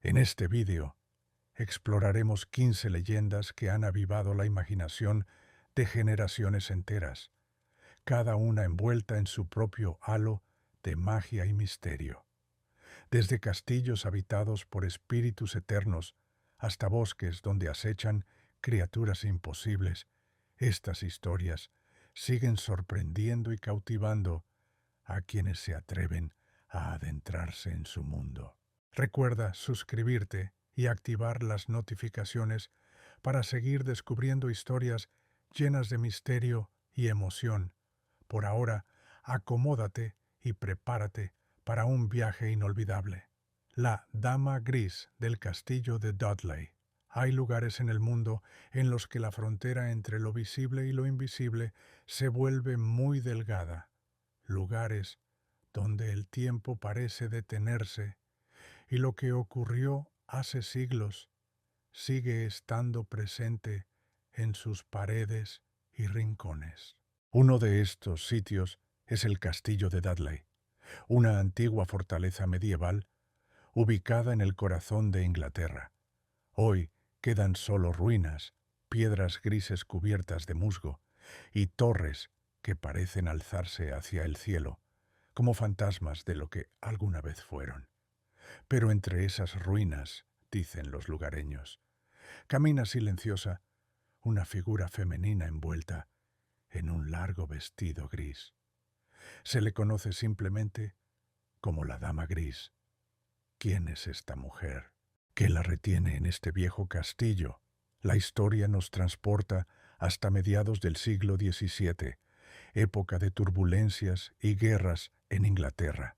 En este vídeo exploraremos 15 leyendas que han avivado la imaginación de generaciones enteras, cada una envuelta en su propio halo de magia y misterio. Desde castillos habitados por espíritus eternos hasta bosques donde acechan criaturas imposibles, estas historias siguen sorprendiendo y cautivando a quienes se atreven a adentrarse en su mundo. Recuerda suscribirte y activar las notificaciones para seguir descubriendo historias llenas de misterio y emoción. Por ahora, acomódate y prepárate para un viaje inolvidable. La Dama Gris del Castillo de Dudley. Hay lugares en el mundo en los que la frontera entre lo visible y lo invisible se vuelve muy delgada. Lugares donde el tiempo parece detenerse y lo que ocurrió hace siglos sigue estando presente en sus paredes y rincones. Uno de estos sitios es el Castillo de Dudley, una antigua fortaleza medieval ubicada en el corazón de Inglaterra. Hoy quedan solo ruinas, piedras grises cubiertas de musgo y torres que parecen alzarse hacia el cielo, como fantasmas de lo que alguna vez fueron. Pero entre esas ruinas, dicen los lugareños, camina silenciosa una figura femenina envuelta en un largo vestido gris. Se le conoce simplemente como la Dama Gris. ¿Quién es esta mujer? ¿Qué la retiene en este viejo castillo? La historia nos transporta hasta mediados del siglo XVII, época de turbulencias y guerras en Inglaterra.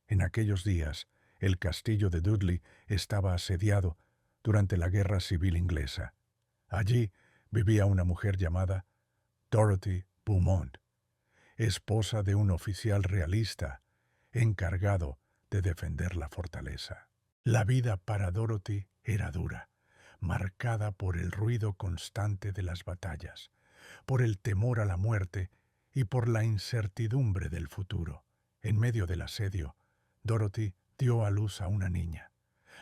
En aquellos días, el castillo de Dudley estaba asediado durante la Guerra Civil Inglesa. Allí vivía una mujer llamada Dorothy Beaumont, esposa de un oficial realista encargado de defender la fortaleza. La vida para Dorothy era dura, marcada por el ruido constante de las batallas, por el temor a la muerte y por la incertidumbre del futuro. En medio del asedio, Dorothy dio a luz a una niña.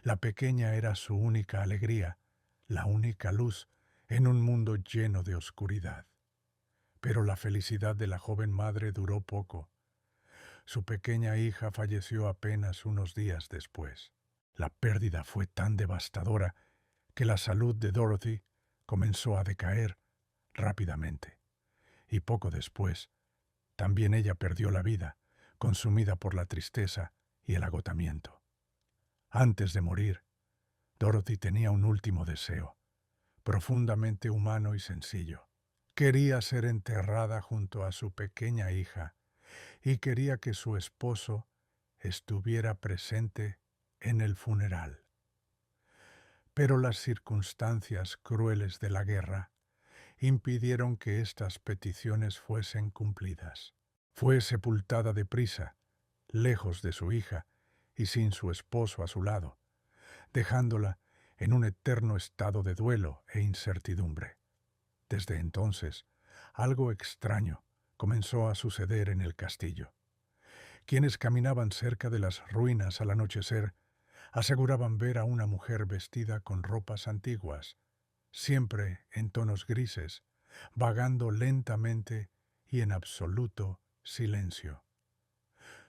La pequeña era su única alegría, la única luz en un mundo lleno de oscuridad. Pero la felicidad de la joven madre duró poco. Su pequeña hija falleció apenas unos días después. La pérdida fue tan devastadora que la salud de Dorothy comenzó a decaer rápidamente. Y poco después, también ella perdió la vida, consumida por la tristeza y el agotamiento. Antes de morir, Dorothy tenía un último deseo, profundamente humano y sencillo. Quería ser enterrada junto a su pequeña hija y quería que su esposo estuviera presente en el funeral. Pero las circunstancias crueles de la guerra impidieron que estas peticiones fuesen cumplidas. Fue sepultada deprisa, lejos de su hija y sin su esposo a su lado, dejándola en un eterno estado de duelo e incertidumbre. Desde entonces, algo extraño comenzó a suceder en el castillo. Quienes caminaban cerca de las ruinas al anochecer aseguraban ver a una mujer vestida con ropas antiguas, siempre en tonos grises, vagando lentamente y en absoluto silencio.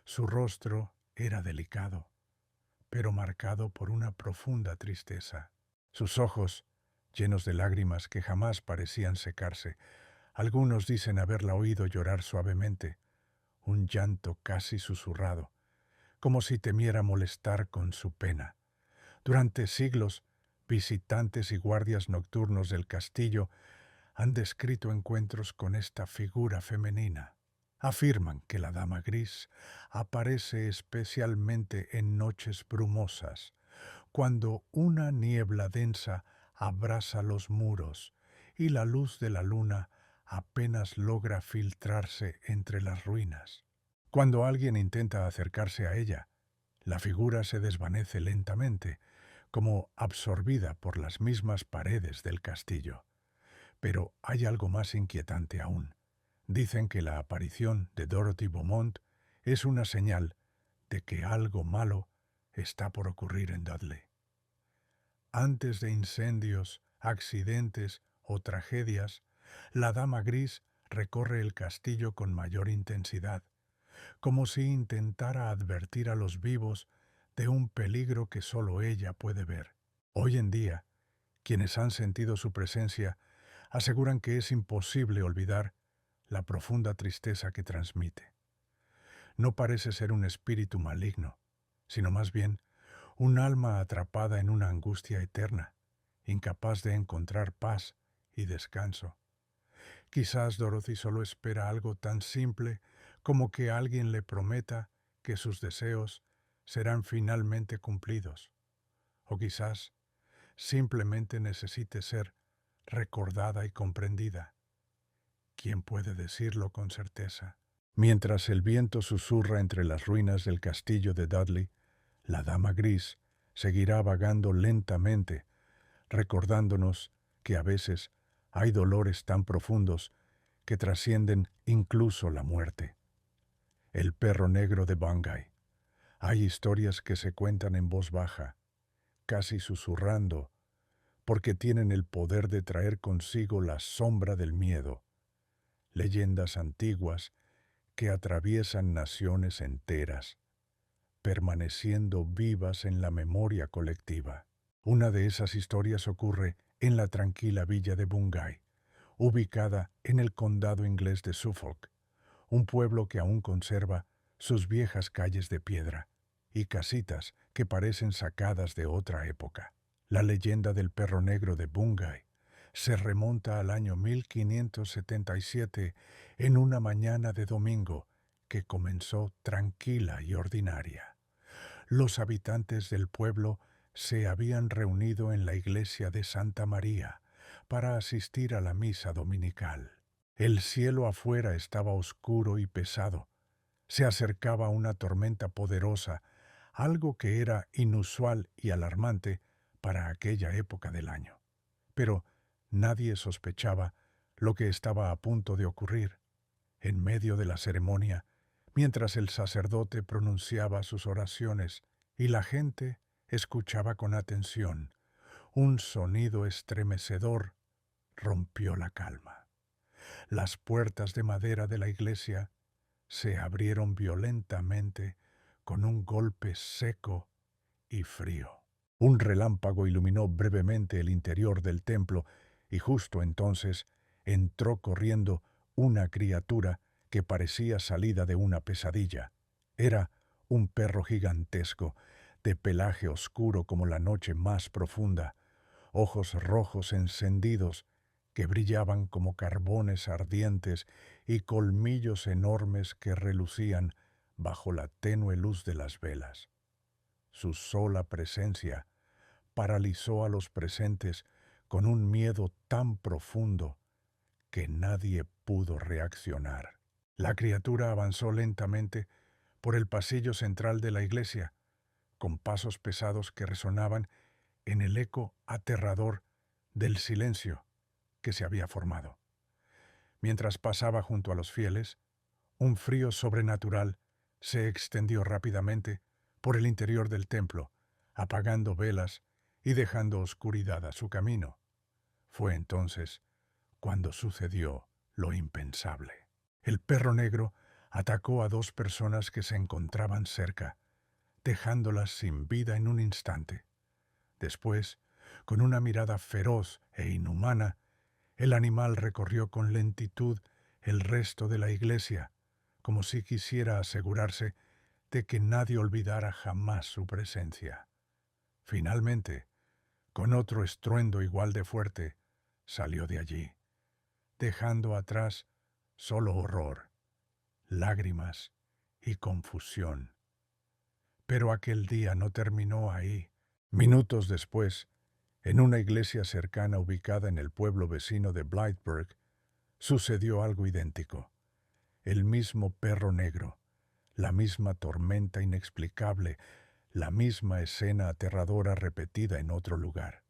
Su rostro era delicado, pero marcado por una profunda tristeza. Sus ojos, llenos de lágrimas que jamás parecían secarse, algunos dicen haberla oído llorar suavemente, un llanto casi susurrado, como si temiera molestar con su pena. Durante siglos, visitantes y guardias nocturnos del castillo han descrito encuentros con esta figura femenina. Afirman que la Dama Gris aparece especialmente en noches brumosas, cuando una niebla densa abrasa los muros y la luz de la luna apenas logra filtrarse entre las ruinas. Cuando alguien intenta acercarse a ella, la figura se desvanece lentamente, como absorbida por las mismas paredes del castillo. Pero hay algo más inquietante aún. Dicen que la aparición de Dorothy Beaumont es una señal de que algo malo está por ocurrir en Dudley. Antes de incendios, accidentes o tragedias, la Dama Gris recorre el castillo con mayor intensidad, como si intentara advertir a los vivos de un peligro que solo ella puede ver. Hoy en día, quienes han sentido su presencia aseguran que es imposible olvidar la profunda tristeza que transmite. No parece ser un espíritu maligno, sino más bien un alma atrapada en una angustia eterna, incapaz de encontrar paz y descanso. Quizás Dorothy solo espera algo tan simple como que alguien le prometa que sus deseos serán finalmente cumplidos. O quizás simplemente necesite ser recordada y comprendida. ¿Quién puede decirlo con certeza? Mientras el viento susurra entre las ruinas del castillo de Dudley, la Dama Gris seguirá vagando lentamente, recordándonos que a veces hay dolores tan profundos que trascienden incluso la muerte. El perro negro de Bungay. Hay historias que se cuentan en voz baja, casi susurrando, porque tienen el poder de traer consigo la sombra del miedo. Leyendas antiguas que atraviesan naciones enteras, permaneciendo vivas en la memoria colectiva. Una de esas historias ocurre en la tranquila villa de Bungay, ubicada en el condado inglés de Suffolk, un pueblo que aún conserva sus viejas calles de piedra y casitas que parecen sacadas de otra época. La leyenda del perro negro de Bungay se remonta al año 1577 en una mañana de domingo que comenzó tranquila y ordinaria. Los habitantes del pueblo se habían reunido en la iglesia de Santa María para asistir a la misa dominical. El cielo afuera estaba oscuro y pesado. Se acercaba una tormenta poderosa, algo que era inusual y alarmante para aquella época del año. Pero nadie sospechaba lo que estaba a punto de ocurrir. En medio de la ceremonia, mientras el sacerdote pronunciaba sus oraciones y la gente escuchaba con atención, un sonido estremecedor rompió la calma. Las puertas de madera de la iglesia se abrieron violentamente con un golpe seco y frío. Un relámpago iluminó brevemente el interior del templo y justo entonces entró corriendo una criatura que parecía salida de una pesadilla. Era un perro gigantesco, de pelaje oscuro como la noche más profunda, ojos rojos encendidos que brillaban como carbones ardientes y colmillos enormes que relucían bajo la tenue luz de las velas. Su sola presencia paralizó a los presentes con un miedo tan profundo que nadie pudo reaccionar. La criatura avanzó lentamente por el pasillo central de la iglesia, con pasos pesados que resonaban en el eco aterrador del silencio que se había formado. Mientras pasaba junto a los fieles, un frío sobrenatural se extendió rápidamente por el interior del templo, apagando velas y dejando oscuridad a su camino. Fue entonces cuando sucedió lo impensable. El perro negro atacó a dos personas que se encontraban cerca, dejándolas sin vida en un instante. Después, con una mirada feroz e inhumana, el animal recorrió con lentitud el resto de la iglesia, como si quisiera asegurarse de que nadie olvidara jamás su presencia. Finalmente, con otro estruendo igual de fuerte, salió de allí, dejando atrás solo horror, lágrimas y confusión. Pero aquel día no terminó ahí. Minutos después, en una iglesia cercana ubicada en el pueblo vecino de Blythburgh, sucedió algo idéntico. El mismo perro negro, la misma tormenta inexplicable, la misma escena aterradora repetida en otro lugar.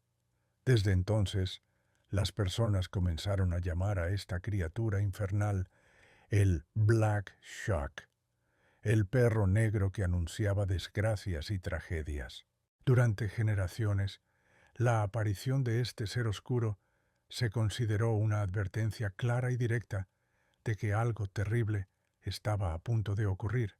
Desde entonces, las personas comenzaron a llamar a esta criatura infernal el Black Shuck, el perro negro que anunciaba desgracias y tragedias. Durante generaciones, La aparición de este ser oscuro se consideró una advertencia clara y directa de que algo terrible estaba a punto de ocurrir.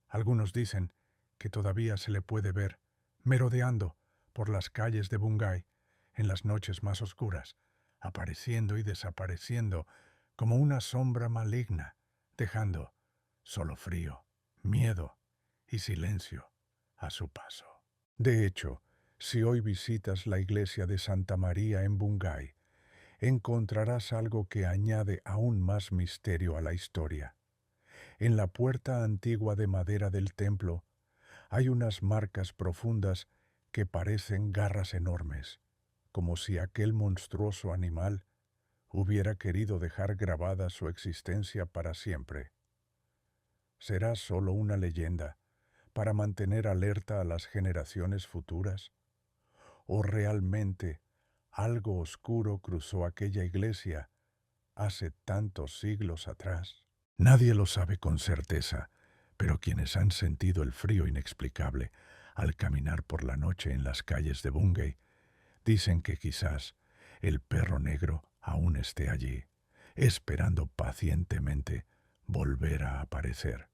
Algunos dicen que todavía se le puede ver merodeando por las calles de Bungay en las noches más oscuras, apareciendo y desapareciendo como una sombra maligna, dejando solo frío, miedo y silencio a su paso. De hecho, si hoy visitas la iglesia de Santa María en Bungay, encontrarás algo que añade aún más misterio a la historia. En la puerta antigua de madera del templo hay unas marcas profundas que parecen garras enormes, como si aquel monstruoso animal hubiera querido dejar grabada su existencia para siempre. ¿Será solo una leyenda para mantener alerta a las generaciones futuras? ¿O realmente algo oscuro cruzó aquella iglesia hace tantos siglos atrás? Nadie lo sabe con certeza, pero quienes han sentido el frío inexplicable al caminar por la noche en las calles de Bungay dicen que quizás el perro negro aún esté allí, esperando pacientemente volver a aparecer.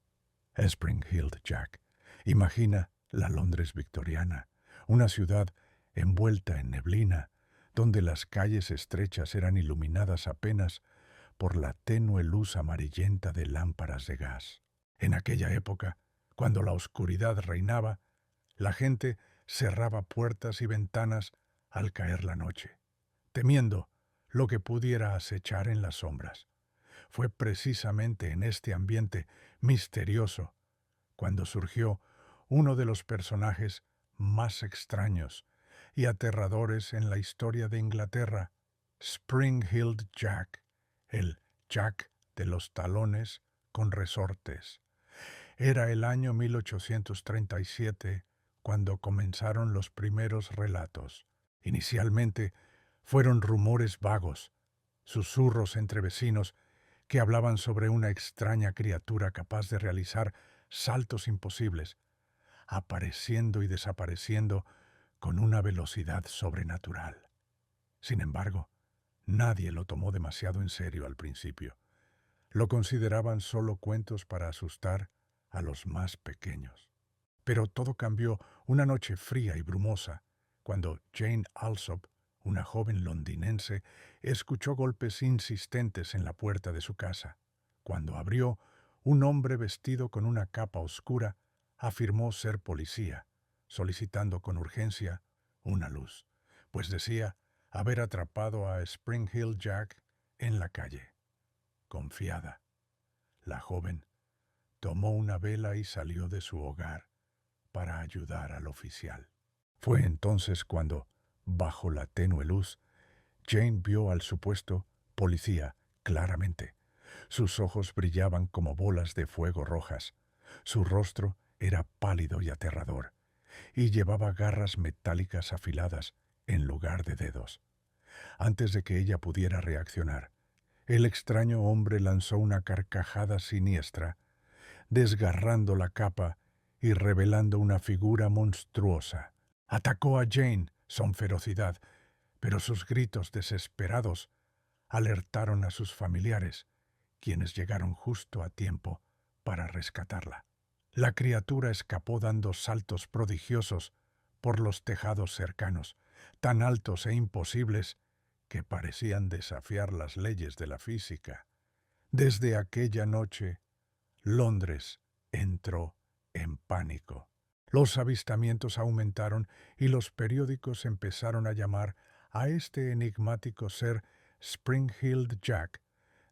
Spring Hill Jack imagina la Londres victoriana, una ciudad envuelta en neblina, donde las calles estrechas eran iluminadas apenas por la tenue luz amarillenta de lámparas de gas. En aquella época, cuando la oscuridad reinaba, la gente cerraba puertas y ventanas al caer la noche, temiendo lo que pudiera acechar en las sombras. Fue precisamente en este ambiente misterioso cuando surgió uno de los personajes más extraños y aterradores en la historia de Inglaterra, Spring Hill Jack, el Jack de los talones con resortes. Era el año 1837 cuando comenzaron los primeros relatos. Inicialmente fueron rumores vagos, susurros entre vecinos que hablaban sobre una extraña criatura capaz de realizar saltos imposibles, apareciendo y desapareciendo con una velocidad sobrenatural. Sin embargo, nadie lo tomó demasiado en serio al principio. Lo consideraban solo cuentos para asustar a los más pequeños. Pero todo cambió una noche fría y brumosa, cuando Jane Alsop, una joven londinense, escuchó golpes insistentes en la puerta de su casa. Cuando abrió, un hombre vestido con una capa oscura afirmó ser policía, solicitando con urgencia una luz, pues decía haber atrapado a Spring Hill Jack en la calle. Confiada, la joven tomó una vela y salió de su hogar para ayudar al oficial. Fue entonces cuando, bajo la tenue luz, Jane vio al supuesto policía claramente. Sus ojos brillaban como bolas de fuego rojas. Su rostro era pálido y aterrador, y llevaba garras metálicas afiladas en lugar de dedos. Antes de que ella pudiera reaccionar, el extraño hombre lanzó una carcajada siniestra, desgarrando la capa y revelando una figura monstruosa. Atacó a Jane con ferocidad, pero sus gritos desesperados alertaron a sus familiares, quienes llegaron justo a tiempo para rescatarla. La criatura escapó dando saltos prodigiosos por los tejados cercanos, tan altos e imposibles que parecían desafiar las leyes de la física. Desde aquella noche, Londres entró en pánico. Los avistamientos aumentaron y los periódicos empezaron a llamar a este enigmático ser Spring Hill Jack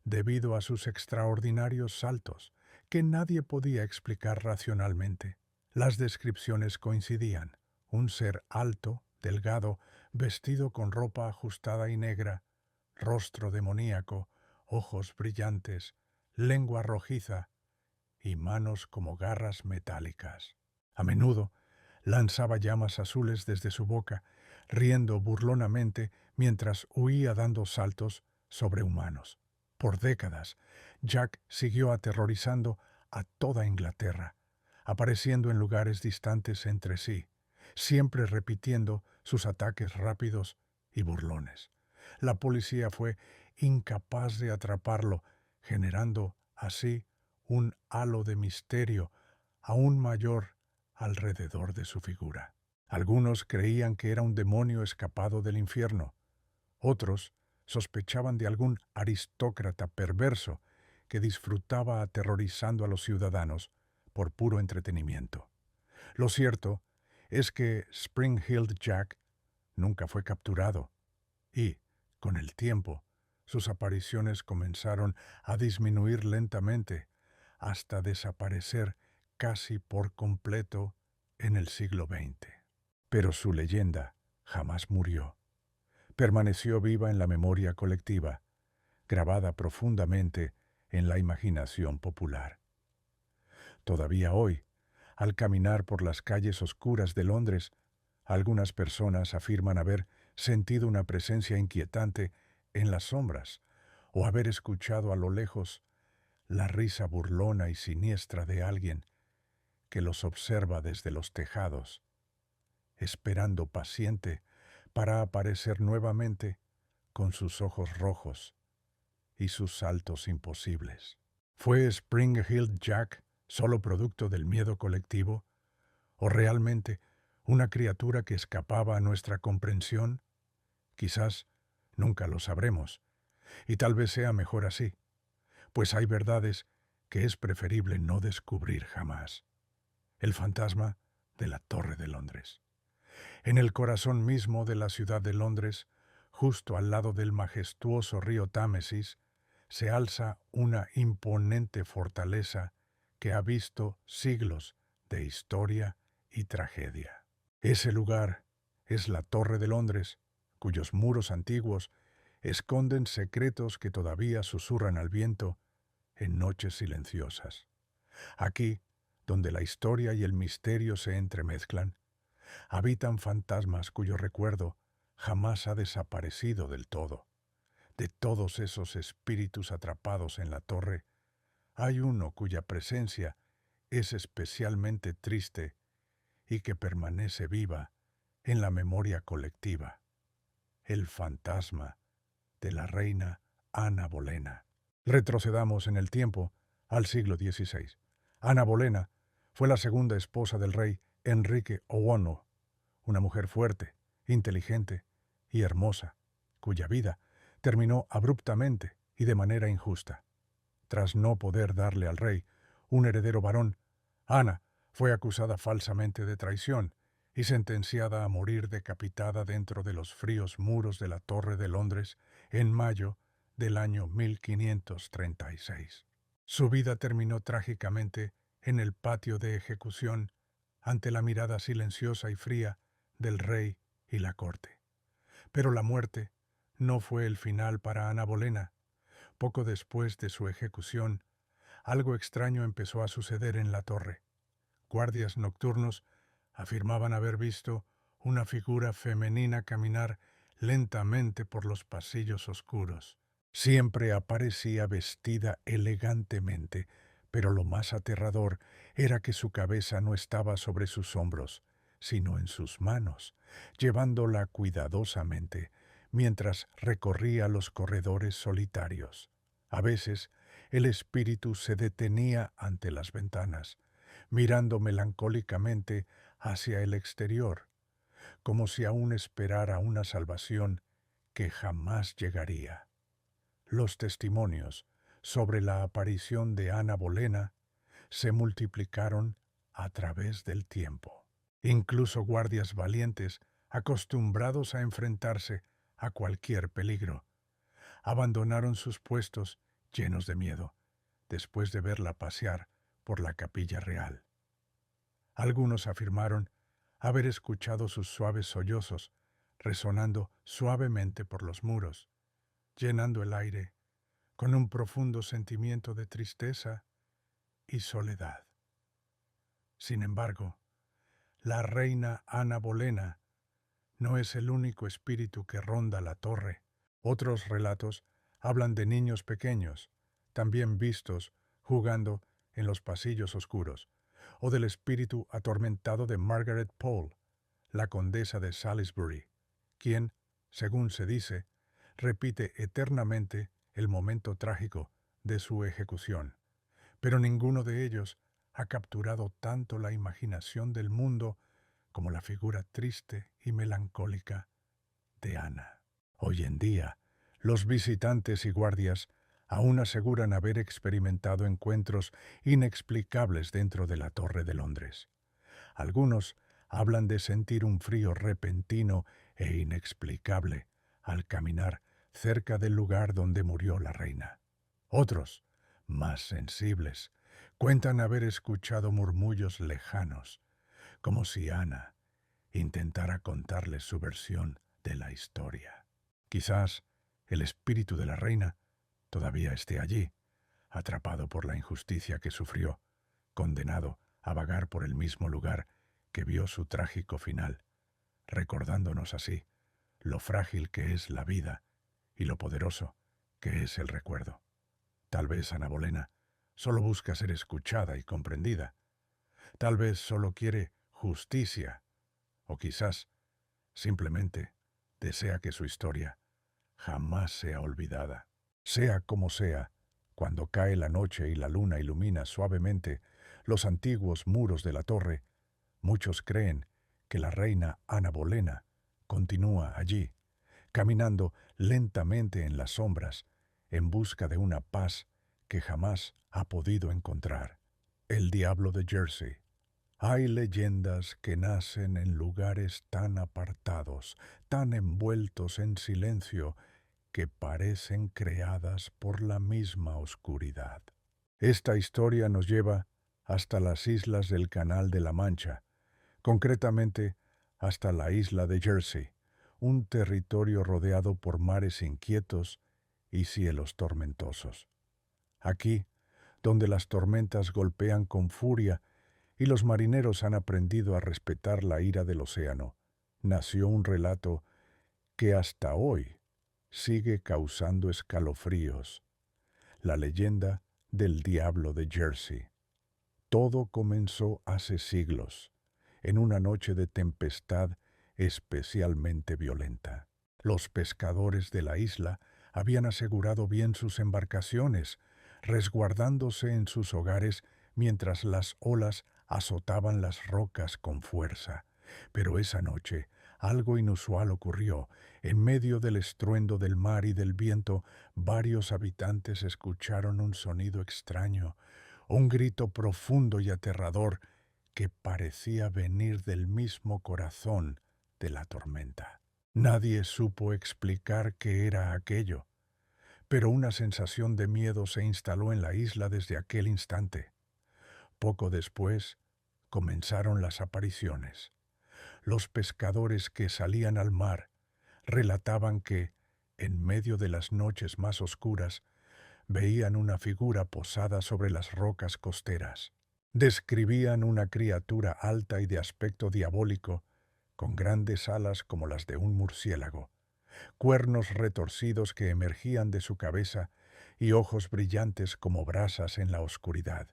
debido a sus extraordinarios saltos que nadie podía explicar racionalmente. Las descripciones coincidían: un ser alto, delgado, vestido con ropa ajustada y negra, rostro demoníaco, ojos brillantes, lengua rojiza y manos como garras metálicas. A menudo lanzaba llamas azules desde su boca, riendo burlonamente mientras huía dando saltos sobrehumanos. Por décadas, Jack siguió aterrorizando a toda Inglaterra, apareciendo en lugares distantes entre sí, siempre repitiendo sus ataques rápidos y burlones. La policía fue incapaz de atraparlo, generando así un halo de misterio aún mayor alrededor de su figura. Algunos creían que era un demonio escapado del infierno. Otros sospechaban de algún aristócrata perverso que disfrutaba aterrorizando a los ciudadanos por puro entretenimiento. Lo cierto es que Spring-Heeled Jack nunca fue capturado y, con el tiempo, sus apariciones comenzaron a disminuir lentamente hasta desaparecer casi por completo en el siglo XX. Pero su leyenda jamás murió. Permaneció viva en la memoria colectiva, grabada profundamente en la imaginación popular. Todavía hoy, al caminar por las calles oscuras de Londres, algunas personas afirman haber sentido una presencia inquietante en las sombras o haber escuchado a lo lejos la risa burlona y siniestra de alguien que los observa desde los tejados, esperando paciente para aparecer nuevamente con sus ojos rojos y sus saltos imposibles. ¿Fue Spring-Heeled Jack solo producto del miedo colectivo o realmente una criatura que escapaba a nuestra comprensión? Quizás nunca lo sabremos, y tal vez sea mejor así, pues hay verdades que es preferible no descubrir jamás. El fantasma de la Torre de Londres. En el corazón mismo de la ciudad de Londres, justo al lado del majestuoso río Támesis, se alza una imponente fortaleza que ha visto siglos de historia y tragedia. Ese lugar es la Torre de Londres, cuyos muros antiguos esconden secretos que todavía susurran al viento en noches silenciosas. Aquí, donde la historia y el misterio se entremezclan, habitan fantasmas cuyo recuerdo jamás ha desaparecido del todo. De todos esos espíritus atrapados en la torre, hay uno cuya presencia es especialmente triste y que permanece viva en la memoria colectiva: el fantasma de la reina Ana Bolena. Retrocedamos en el tiempo al siglo XVI. Ana Bolena fue la segunda esposa del rey Enrique Owono, una mujer fuerte, inteligente y hermosa, cuya vida terminó abruptamente y de manera injusta. Tras no poder darle al rey un heredero varón, Ana fue acusada falsamente de traición y sentenciada a morir decapitada dentro de los fríos muros de la Torre de Londres en mayo del año 1536. Su vida terminó trágicamente en el patio de ejecución ante la mirada silenciosa y fría del rey y la corte. Pero la muerte no fue el final para Ana Bolena. Poco después de su ejecución, algo extraño empezó a suceder en la torre. Guardias nocturnos afirmaban haber visto una figura femenina caminar lentamente por los pasillos oscuros. Siempre aparecía vestida elegantemente, pero lo más aterrador era que su cabeza no estaba sobre sus hombros, sino en sus manos, llevándola cuidadosamente mientras recorría los corredores solitarios. A veces el espíritu se detenía ante las ventanas, mirando melancólicamente hacia el exterior, como si aún esperara una salvación que jamás llegaría. Los testimonios sobre la aparición de Ana Bolena se multiplicaron a través del tiempo. Incluso guardias valientes, acostumbrados a enfrentarse a cualquier peligro, abandonaron sus puestos llenos de miedo, después de verla pasear por la capilla real. Algunos afirmaron haber escuchado sus suaves sollozos resonando suavemente por los muros, llenando el aire con un profundo sentimiento de tristeza y soledad. Sin embargo, la reina Ana Bolena no es el único espíritu que ronda la torre. Otros relatos hablan de niños pequeños, también vistos jugando en los pasillos oscuros, o del espíritu atormentado de Margaret Pole, la condesa de Salisbury, quien, según se dice, repite eternamente el momento trágico de su ejecución, pero ninguno de ellos ha capturado tanto la imaginación del mundo como la figura triste y melancólica de Ana. Hoy en día, los visitantes y guardias aún aseguran haber experimentado encuentros inexplicables dentro de la Torre de Londres. Algunos hablan de sentir un frío repentino e inexplicable al caminar cerca del lugar donde murió la reina. Otros, más sensibles, cuentan haber escuchado murmullos lejanos, como si Ana intentara contarles su versión de la historia. Quizás el espíritu de la reina todavía esté allí, atrapado por la injusticia que sufrió, condenado a vagar por el mismo lugar que vio su trágico final, recordándonos así lo frágil que es la vida y lo poderoso que es el recuerdo. Tal vez Ana Bolena solo busca ser escuchada y comprendida. Tal vez solo quiere justicia, o quizás simplemente desea que su historia jamás sea olvidada. Sea como sea, cuando cae la noche y la luna ilumina suavemente los antiguos muros de la torre, muchos creen que la reina Ana Bolena continúa allí, caminando lentamente en las sombras, en busca de una paz que jamás ha podido encontrar. El diablo de Jersey. Hay leyendas que nacen en lugares tan apartados, tan envueltos en silencio, que parecen creadas por la misma oscuridad. Esta historia nos lleva hasta las islas del Canal de la Mancha, concretamente hasta la isla de Jersey, un territorio rodeado por mares inquietos y cielos tormentosos. Aquí, donde las tormentas golpean con furia y los marineros han aprendido a respetar la ira del océano, nació un relato que hasta hoy sigue causando escalofríos: la leyenda del diablo de Jersey. Todo comenzó hace siglos, en una noche de tempestad especialmente violenta. Los pescadores de la isla habían asegurado bien sus embarcaciones, resguardándose en sus hogares mientras las olas azotaban las rocas con fuerza. Pero esa noche algo inusual ocurrió. En medio del estruendo del mar y del viento, varios habitantes escucharon un sonido extraño, un grito profundo y aterrador que parecía venir del mismo corazón de la tormenta. Nadie supo explicar qué era aquello, pero una sensación de miedo se instaló en la isla desde aquel instante. Poco después, comenzaron las apariciones. Los pescadores que salían al mar relataban que, en medio de las noches más oscuras, veían una figura posada sobre las rocas costeras. Describían una criatura alta y de aspecto diabólico, con grandes alas como las de un murciélago, cuernos retorcidos que emergían de su cabeza y ojos brillantes como brasas en la oscuridad.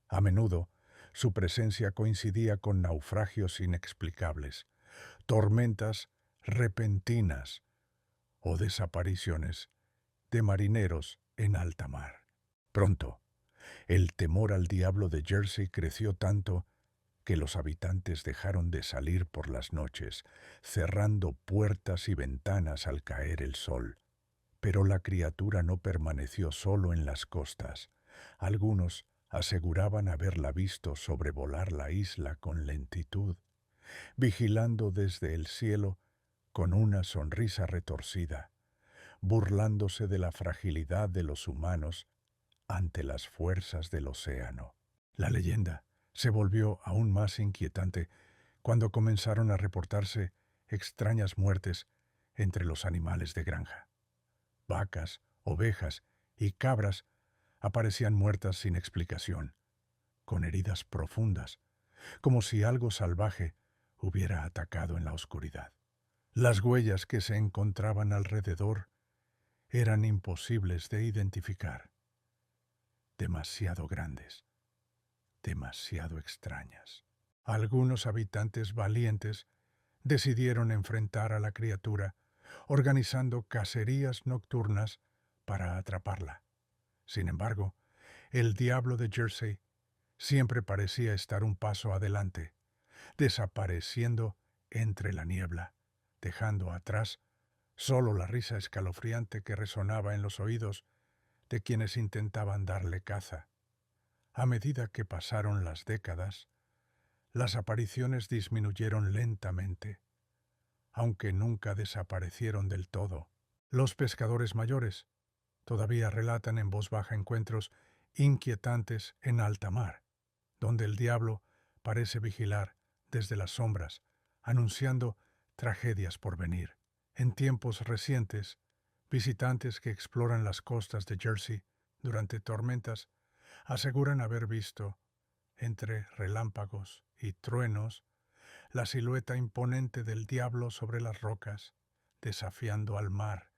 A menudo, su presencia coincidía con naufragios inexplicables, tormentas repentinas o desapariciones de marineros en alta mar. Pronto, el temor al diablo de Jersey creció tanto que los habitantes dejaron de salir por las noches, cerrando puertas y ventanas al caer el sol. Pero la criatura no permaneció solo en las costas. Algunos aseguraban haberla visto sobrevolar la isla con lentitud, vigilando desde el cielo con una sonrisa retorcida, burlándose de la fragilidad de los humanos ante las fuerzas del océano. La leyenda se volvió aún más inquietante cuando comenzaron a reportarse extrañas muertes entre los animales de granja. Vacas, ovejas y cabras aparecían muertas sin explicación, con heridas profundas, como si algo salvaje hubiera atacado en la oscuridad. Las huellas que se encontraban alrededor eran imposibles de identificar, demasiado grandes, demasiado extrañas. Algunos habitantes valientes Decidieron enfrentar a la criatura, organizando cacerías nocturnas para atraparla. Sin embargo, el diablo de Jersey siempre parecía estar un paso adelante, desapareciendo entre la niebla, dejando atrás solo la risa escalofriante que resonaba en los oídos de quienes intentaban darle caza. A medida que pasaron las décadas, las apariciones disminuyeron lentamente, aunque nunca desaparecieron del todo. Los pescadores mayores todavía relatan en voz baja encuentros inquietantes en alta mar, donde el diablo parece vigilar desde las sombras, anunciando tragedias por venir. En tiempos recientes, visitantes que exploran las costas de Jersey durante tormentas aseguran haber visto, entre relámpagos y truenos, la silueta imponente del diablo sobre las rocas, desafiando al mar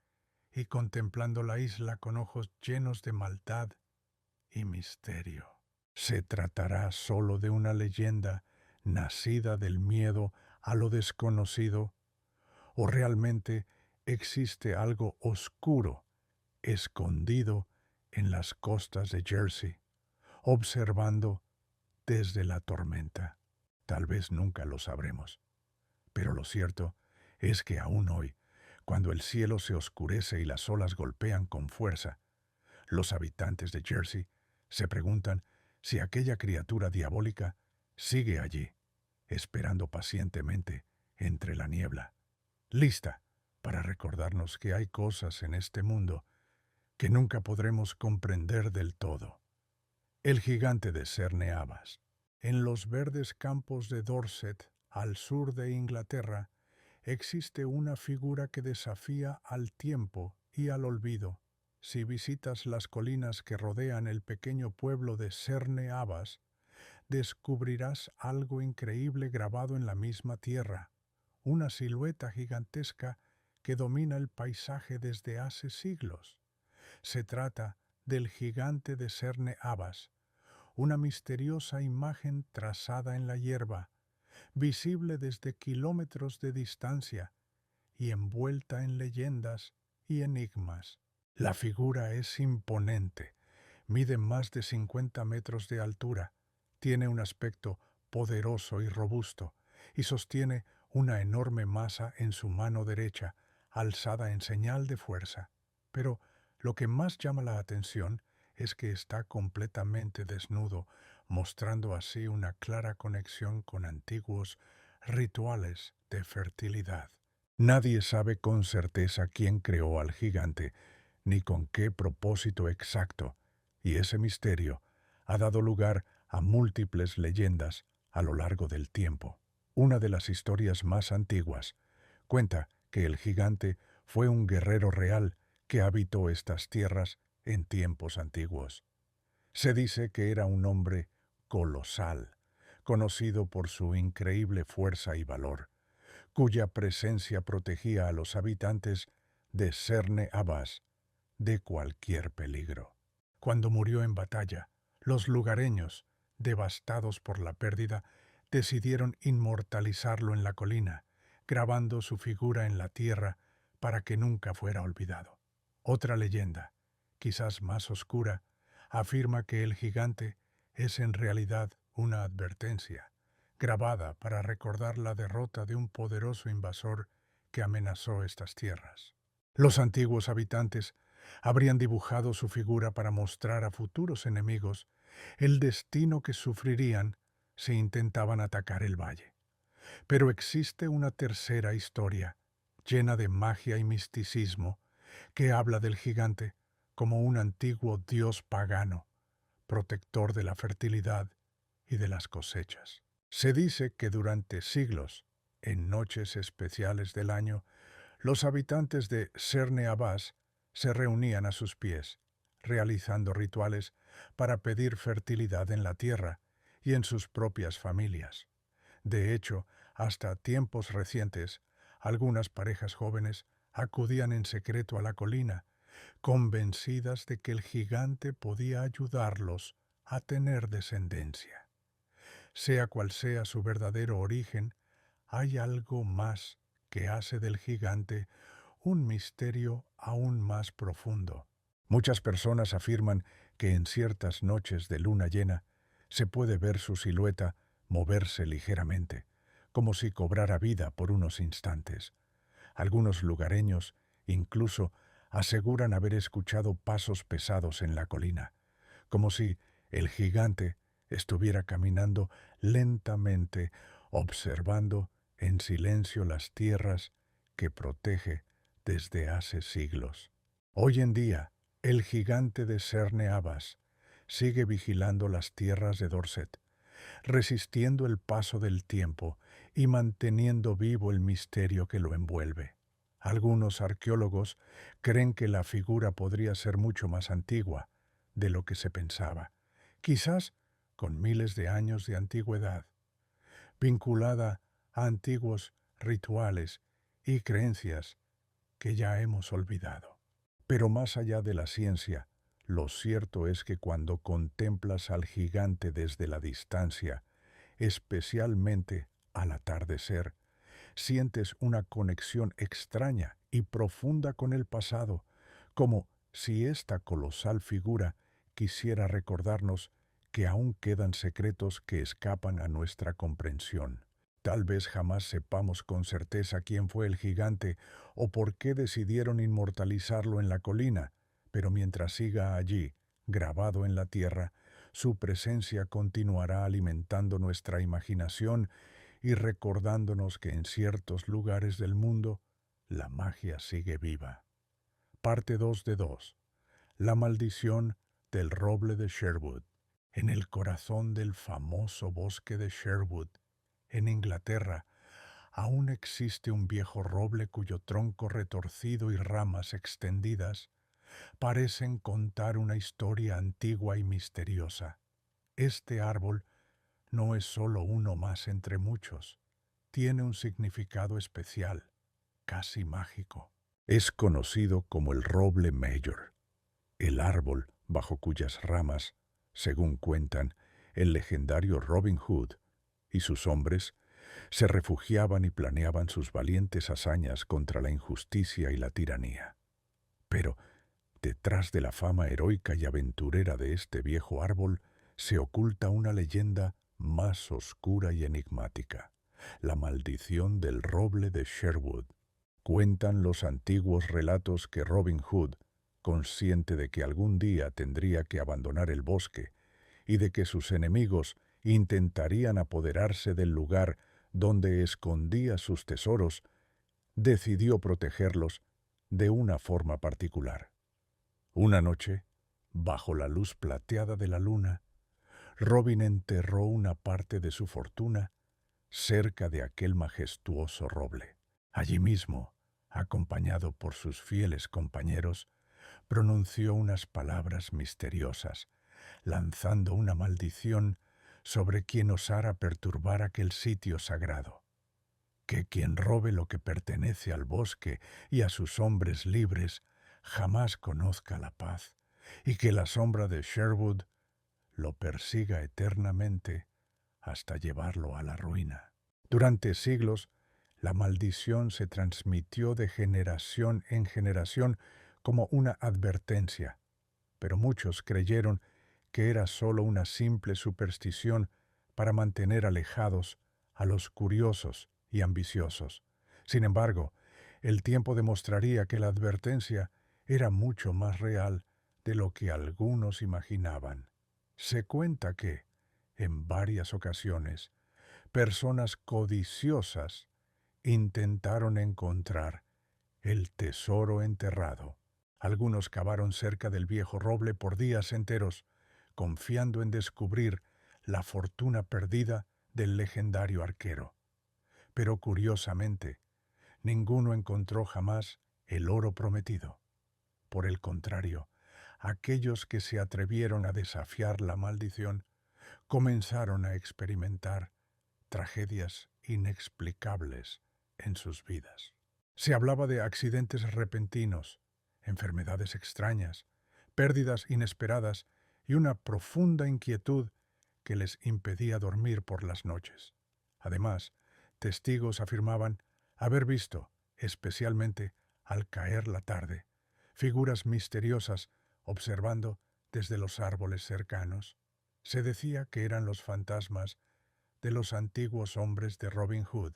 y contemplando la isla con ojos llenos de maldad y misterio. ¿Se tratará solo de una leyenda nacida del miedo a lo desconocido, o realmente existe algo oscuro, escondido en las costas de Jersey, observando desde la tormenta? Tal vez nunca lo sabremos, pero lo cierto es que aún hoy, cuando el cielo se oscurece y las olas golpean con fuerza, los habitantes de Jersey se preguntan si aquella criatura diabólica sigue allí, esperando pacientemente entre la niebla, lista para recordarnos que hay cosas en este mundo que nunca podremos comprender del todo. El gigante de Cerne Abbas. En los verdes campos de Dorset, al sur de Inglaterra, existe una figura que desafía al tiempo y al olvido. Si visitas las colinas que rodean el pequeño pueblo de Cerne Abbas, descubrirás algo increíble grabado en la misma tierra, una silueta gigantesca que domina el paisaje desde hace siglos. Se trata del gigante de Cerne Abbas, una misteriosa imagen trazada en la hierba, visible desde kilómetros de distancia y envuelta en leyendas y enigmas. La figura es imponente, mide más de 50 metros de altura, tiene un aspecto poderoso y robusto, y sostiene una enorme masa en su mano derecha, alzada en señal de fuerza. Pero lo que más llama la atención es que está completamente desnudo, mostrando así una clara conexión con antiguos rituales de fertilidad. Nadie sabe con certeza quién creó al gigante, ni con qué propósito exacto, y ese misterio ha dado lugar a múltiples leyendas a lo largo del tiempo. Una de las historias más antiguas cuenta que el gigante fue un guerrero real que habitó estas tierras en tiempos antiguos. Se dice que era un hombre colosal, conocido por su increíble fuerza y valor, cuya presencia protegía a los habitantes de Cerne Abbas de cualquier peligro. Cuando murió en batalla, los lugareños, devastados por la pérdida, decidieron inmortalizarlo en la colina, grabando su figura en la tierra para que nunca fuera olvidado. Otra leyenda, quizás más oscura, afirma que el gigante es en realidad una advertencia, grabada para recordar la derrota de un poderoso invasor que amenazó estas tierras. Los antiguos habitantes habrían dibujado su figura para mostrar a futuros enemigos el destino que sufrirían si intentaban atacar el valle. Pero existe una tercera historia, llena de magia y misticismo, que habla del gigante como un antiguo dios pagano, protector de la fertilidad y de las cosechas. Se dice que durante siglos, en noches especiales del año, los habitantes de Cerne Abbas se reunían a sus pies, realizando rituales para pedir fertilidad en la tierra y en sus propias familias. De hecho, hasta tiempos recientes, algunas parejas jóvenes acudían en secreto a la colina, convencidas de que el gigante podía ayudarlos a tener descendencia. Sea cual sea su verdadero origen, hay algo más que hace del gigante un misterio aún más profundo. Muchas personas afirman que en ciertas noches de luna llena se puede ver su silueta moverse ligeramente, como si cobrara vida por unos instantes. Algunos lugareños incluso aseguran haber escuchado pasos pesados en la colina, como si el gigante estuviera caminando lentamente, observando en silencio las tierras que protege desde hace siglos. Hoy en día, el gigante de Cerne Abbas sigue vigilando las tierras de Dorset, resistiendo el paso del tiempo y manteniendo vivo el misterio que lo envuelve. Algunos arqueólogos creen que la figura podría ser mucho más antigua de lo que se pensaba, quizás con miles de años de antigüedad, vinculada a antiguos rituales y creencias que ya hemos olvidado. Pero más allá de la ciencia, lo cierto es que cuando contemplas al gigante desde la distancia, especialmente al atardecer, sientes una conexión extraña y profunda con el pasado, como si esta colosal figura quisiera recordarnos que aún quedan secretos que escapan a nuestra comprensión. Tal vez jamás sepamos con certeza quién fue el gigante o por qué decidieron inmortalizarlo en la colina, pero mientras siga allí, grabado en la tierra, su presencia continuará alimentando nuestra imaginación y recordándonos que en ciertos lugares del mundo la magia sigue viva. Parte 2 de 2. La maldición del roble de Sherwood. En el corazón del famoso bosque de Sherwood, en Inglaterra, aún existe un viejo roble cuyo tronco retorcido y ramas extendidas parecen contar una historia antigua y misteriosa. Este árbol no es solo uno más entre muchos. Tiene un significado especial, casi mágico. Es conocido como el roble mayor, el árbol bajo cuyas ramas, según cuentan, el legendario Robin Hood y sus hombres se refugiaban y planeaban sus valientes hazañas contra la injusticia y la tiranía. Pero detrás de la fama heroica y aventurera de este viejo árbol se oculta una leyenda más oscura y enigmática, la maldición del roble de Sherwood. Cuentan los antiguos relatos que Robin Hood, consciente de que algún día tendría que abandonar el bosque y de que sus enemigos intentarían apoderarse del lugar donde escondía sus tesoros, decidió protegerlos de una forma particular. Una noche, bajo la luz plateada de la luna, Robin enterró una parte de su fortuna cerca de aquel majestuoso roble. Allí mismo, acompañado por sus fieles compañeros, pronunció unas palabras misteriosas, lanzando una maldición sobre quien osara perturbar aquel sitio sagrado. Que quien robe lo que pertenece al bosque y a sus hombres libres jamás conozca la paz, y que la sombra de Sherwood lo persiga eternamente hasta llevarlo a la ruina. Durante siglos, la maldición se transmitió de generación en generación como una advertencia, pero muchos creyeron que era sólo una simple superstición para mantener alejados a los curiosos y ambiciosos. Sin embargo, el tiempo demostraría que la advertencia era mucho más real de lo que algunos imaginaban. Se cuenta que, en varias ocasiones, personas codiciosas intentaron encontrar el tesoro enterrado. Algunos cavaron cerca del viejo roble por días enteros, confiando en descubrir la fortuna perdida del legendario arquero. Pero curiosamente, ninguno encontró jamás el oro prometido. Por el contrario, aquellos que se atrevieron a desafiar la maldición comenzaron a experimentar tragedias inexplicables en sus vidas. Se hablaba de accidentes repentinos, enfermedades extrañas, pérdidas inesperadas y una profunda inquietud que les impedía dormir por las noches. Además, Testigos afirmaban haber visto, especialmente al caer la tarde, figuras misteriosas observando desde los árboles cercanos. Se decía que eran los fantasmas de los antiguos hombres de Robin Hood,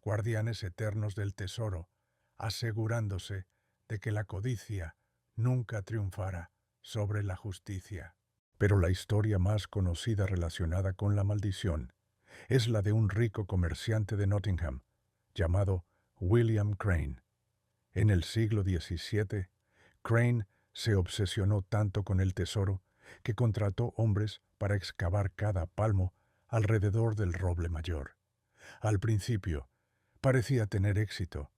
guardianes eternos del tesoro, asegurándose de que la codicia nunca triunfara sobre la justicia. Pero la historia más conocida relacionada con la maldición es la de un rico comerciante de Nottingham, llamado William Crane. En el siglo XVII, Crane se obsesionó tanto con el tesoro que contrató hombres para excavar cada palmo alrededor del roble mayor. Al principio, parecía tener éxito,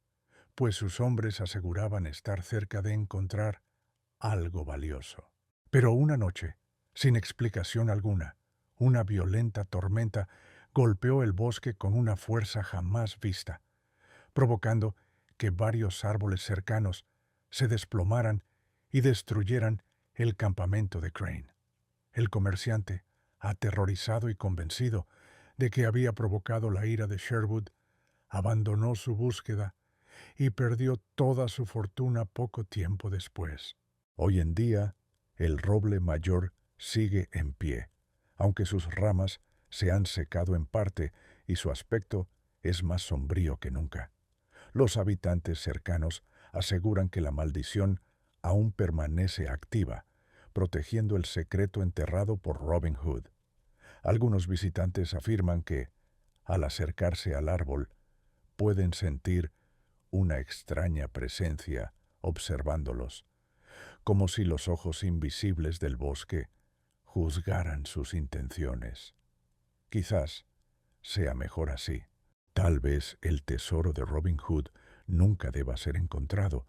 pues sus hombres aseguraban estar cerca de encontrar algo valioso. Pero una noche, sin explicación alguna, una violenta tormenta golpeó el bosque con una fuerza jamás vista, provocando que varios árboles cercanos se desplomaran y destruyeran el campamento de Crane. El comerciante, aterrorizado y convencido de que había provocado la ira de Sherwood, abandonó su búsqueda y perdió toda su fortuna poco tiempo después. Hoy en día, el roble mayor sigue en pie, aunque sus ramas se han secado en parte y su aspecto es más sombrío que nunca. Los habitantes cercanos aseguran que la maldición aún permanece activa, protegiendo el secreto enterrado por Robin Hood. Algunos visitantes afirman que, al acercarse al árbol, pueden sentir una extraña presencia observándolos, como si los ojos invisibles del bosque juzgaran sus intenciones. Quizás sea mejor así. Tal vez el tesoro de Robin Hood nunca deba ser encontrado,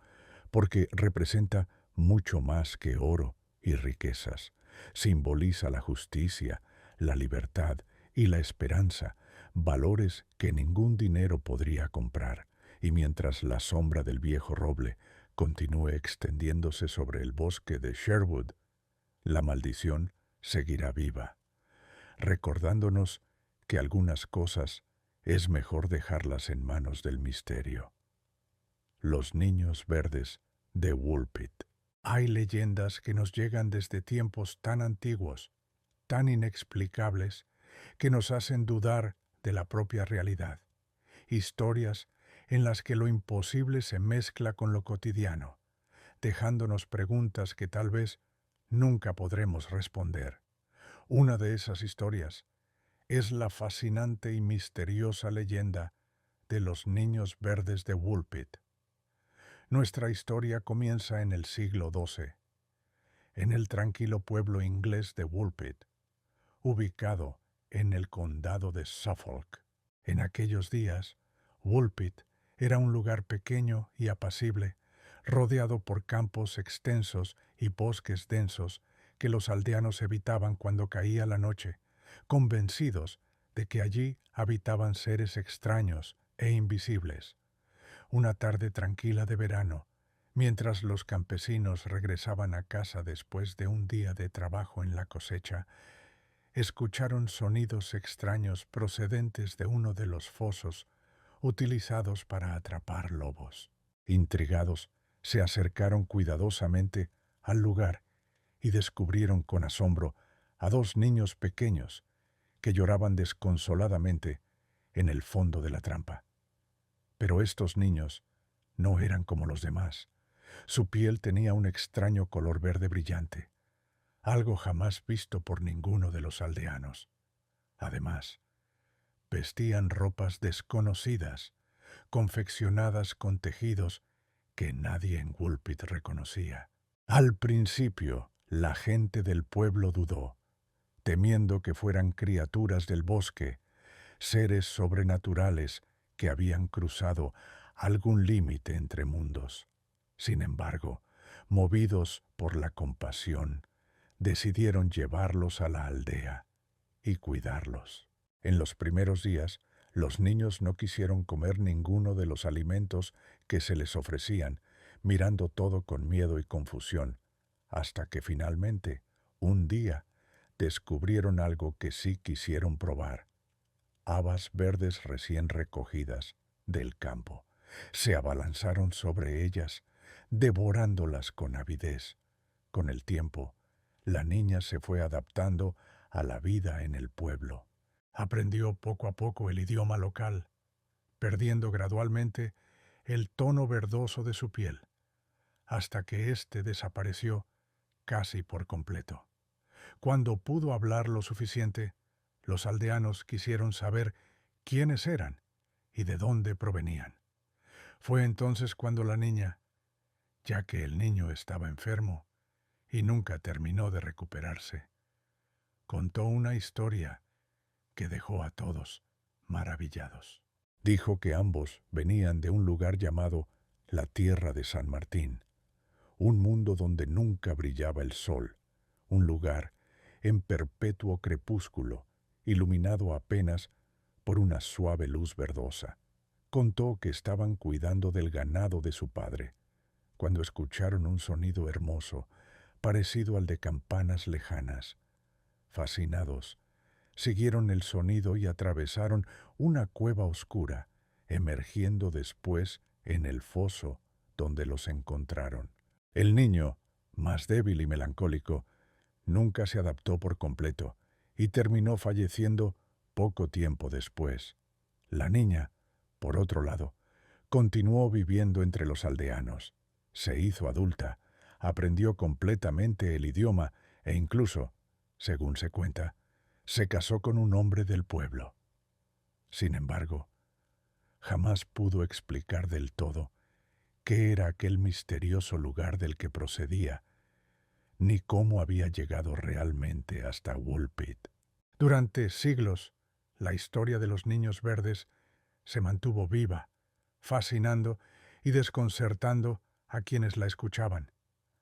porque representa mucho más que oro y riquezas. Simboliza la justicia, la libertad y la esperanza, valores que ningún dinero podría comprar. Y mientras la sombra del viejo roble continúe extendiéndose sobre el bosque de Sherwood, la maldición seguirá viva, recordándonos que algunas cosas es mejor dejarlas en manos del misterio. Los niños verdes de Woolpit. Hay leyendas que nos llegan desde tiempos tan antiguos, tan inexplicables, que nos hacen dudar de la propia realidad. Historias en las que lo imposible se mezcla con lo cotidiano, dejándonos preguntas que tal vez nunca podremos responder. Una de esas historias es la fascinante y misteriosa leyenda de los niños verdes de Woolpit. Nuestra historia comienza en el siglo XII, en el tranquilo pueblo inglés de Woolpit, ubicado en el condado de Suffolk. En aquellos días, Woolpit era un lugar pequeño y apacible, rodeado por campos extensos y bosques densos que los aldeanos evitaban cuando caía la noche, convencidos de que allí habitaban seres extraños e invisibles. Una tarde tranquila de verano, mientras los campesinos regresaban a casa después de un día de trabajo en la cosecha, escucharon sonidos extraños procedentes de uno de los fosos utilizados para atrapar lobos. Intrigados, se acercaron cuidadosamente al lugar y descubrieron con asombro a dos niños pequeños que lloraban desconsoladamente en el fondo de la trampa. Pero estos niños no eran como los demás. Su piel tenía un extraño color verde brillante, algo jamás visto por ninguno de los aldeanos. Además, vestían ropas desconocidas, confeccionadas con tejidos que nadie en Woolpit reconocía. Al principio, la gente del pueblo dudó, temiendo que fueran criaturas del bosque, seres sobrenaturales que habían cruzado algún límite entre mundos. Sin embargo, movidos por la compasión, decidieron llevarlos a la aldea y cuidarlos. En los primeros días, los niños no quisieron comer ninguno de los alimentos que se les ofrecían, mirando todo con miedo y confusión, hasta que finalmente, un día, descubrieron algo que sí quisieron probar: habas verdes recién recogidas del campo. Se abalanzaron sobre ellas, devorándolas con avidez. Con el tiempo, la niña se fue adaptando a la vida en el pueblo. Aprendió poco a poco el idioma local, perdiendo gradualmente el tono verdoso de su piel, hasta que éste desapareció casi por completo. Cuando pudo hablar lo suficiente, los aldeanos quisieron saber quiénes eran y de dónde provenían. Fue entonces cuando la niña, ya que el niño estaba enfermo y nunca terminó de recuperarse, contó una historia que dejó a todos maravillados. Dijo que ambos venían de un lugar llamado la Tierra de San Martín, un mundo donde nunca brillaba el sol, un lugar en perpetuo crepúsculo, iluminado apenas por una suave luz verdosa. Contó que estaban cuidando del ganado de su padre, cuando escucharon un sonido hermoso, parecido al de campanas lejanas. Fascinados, siguieron el sonido y atravesaron una cueva oscura, emergiendo después en el foso donde los encontraron. El niño, más débil y melancólico, nunca se adaptó por completo y terminó falleciendo poco tiempo después. La niña, por otro lado, continuó viviendo entre los aldeanos. Se hizo adulta, aprendió completamente el idioma e incluso, según se cuenta, se casó con un hombre del pueblo. Sin embargo, jamás pudo explicar del todo qué era aquel misterioso lugar del que procedía, ni cómo había llegado realmente hasta Woolpit. Durante siglos, la historia de los niños verdes se mantuvo viva, fascinando y desconcertando a quienes la escuchaban.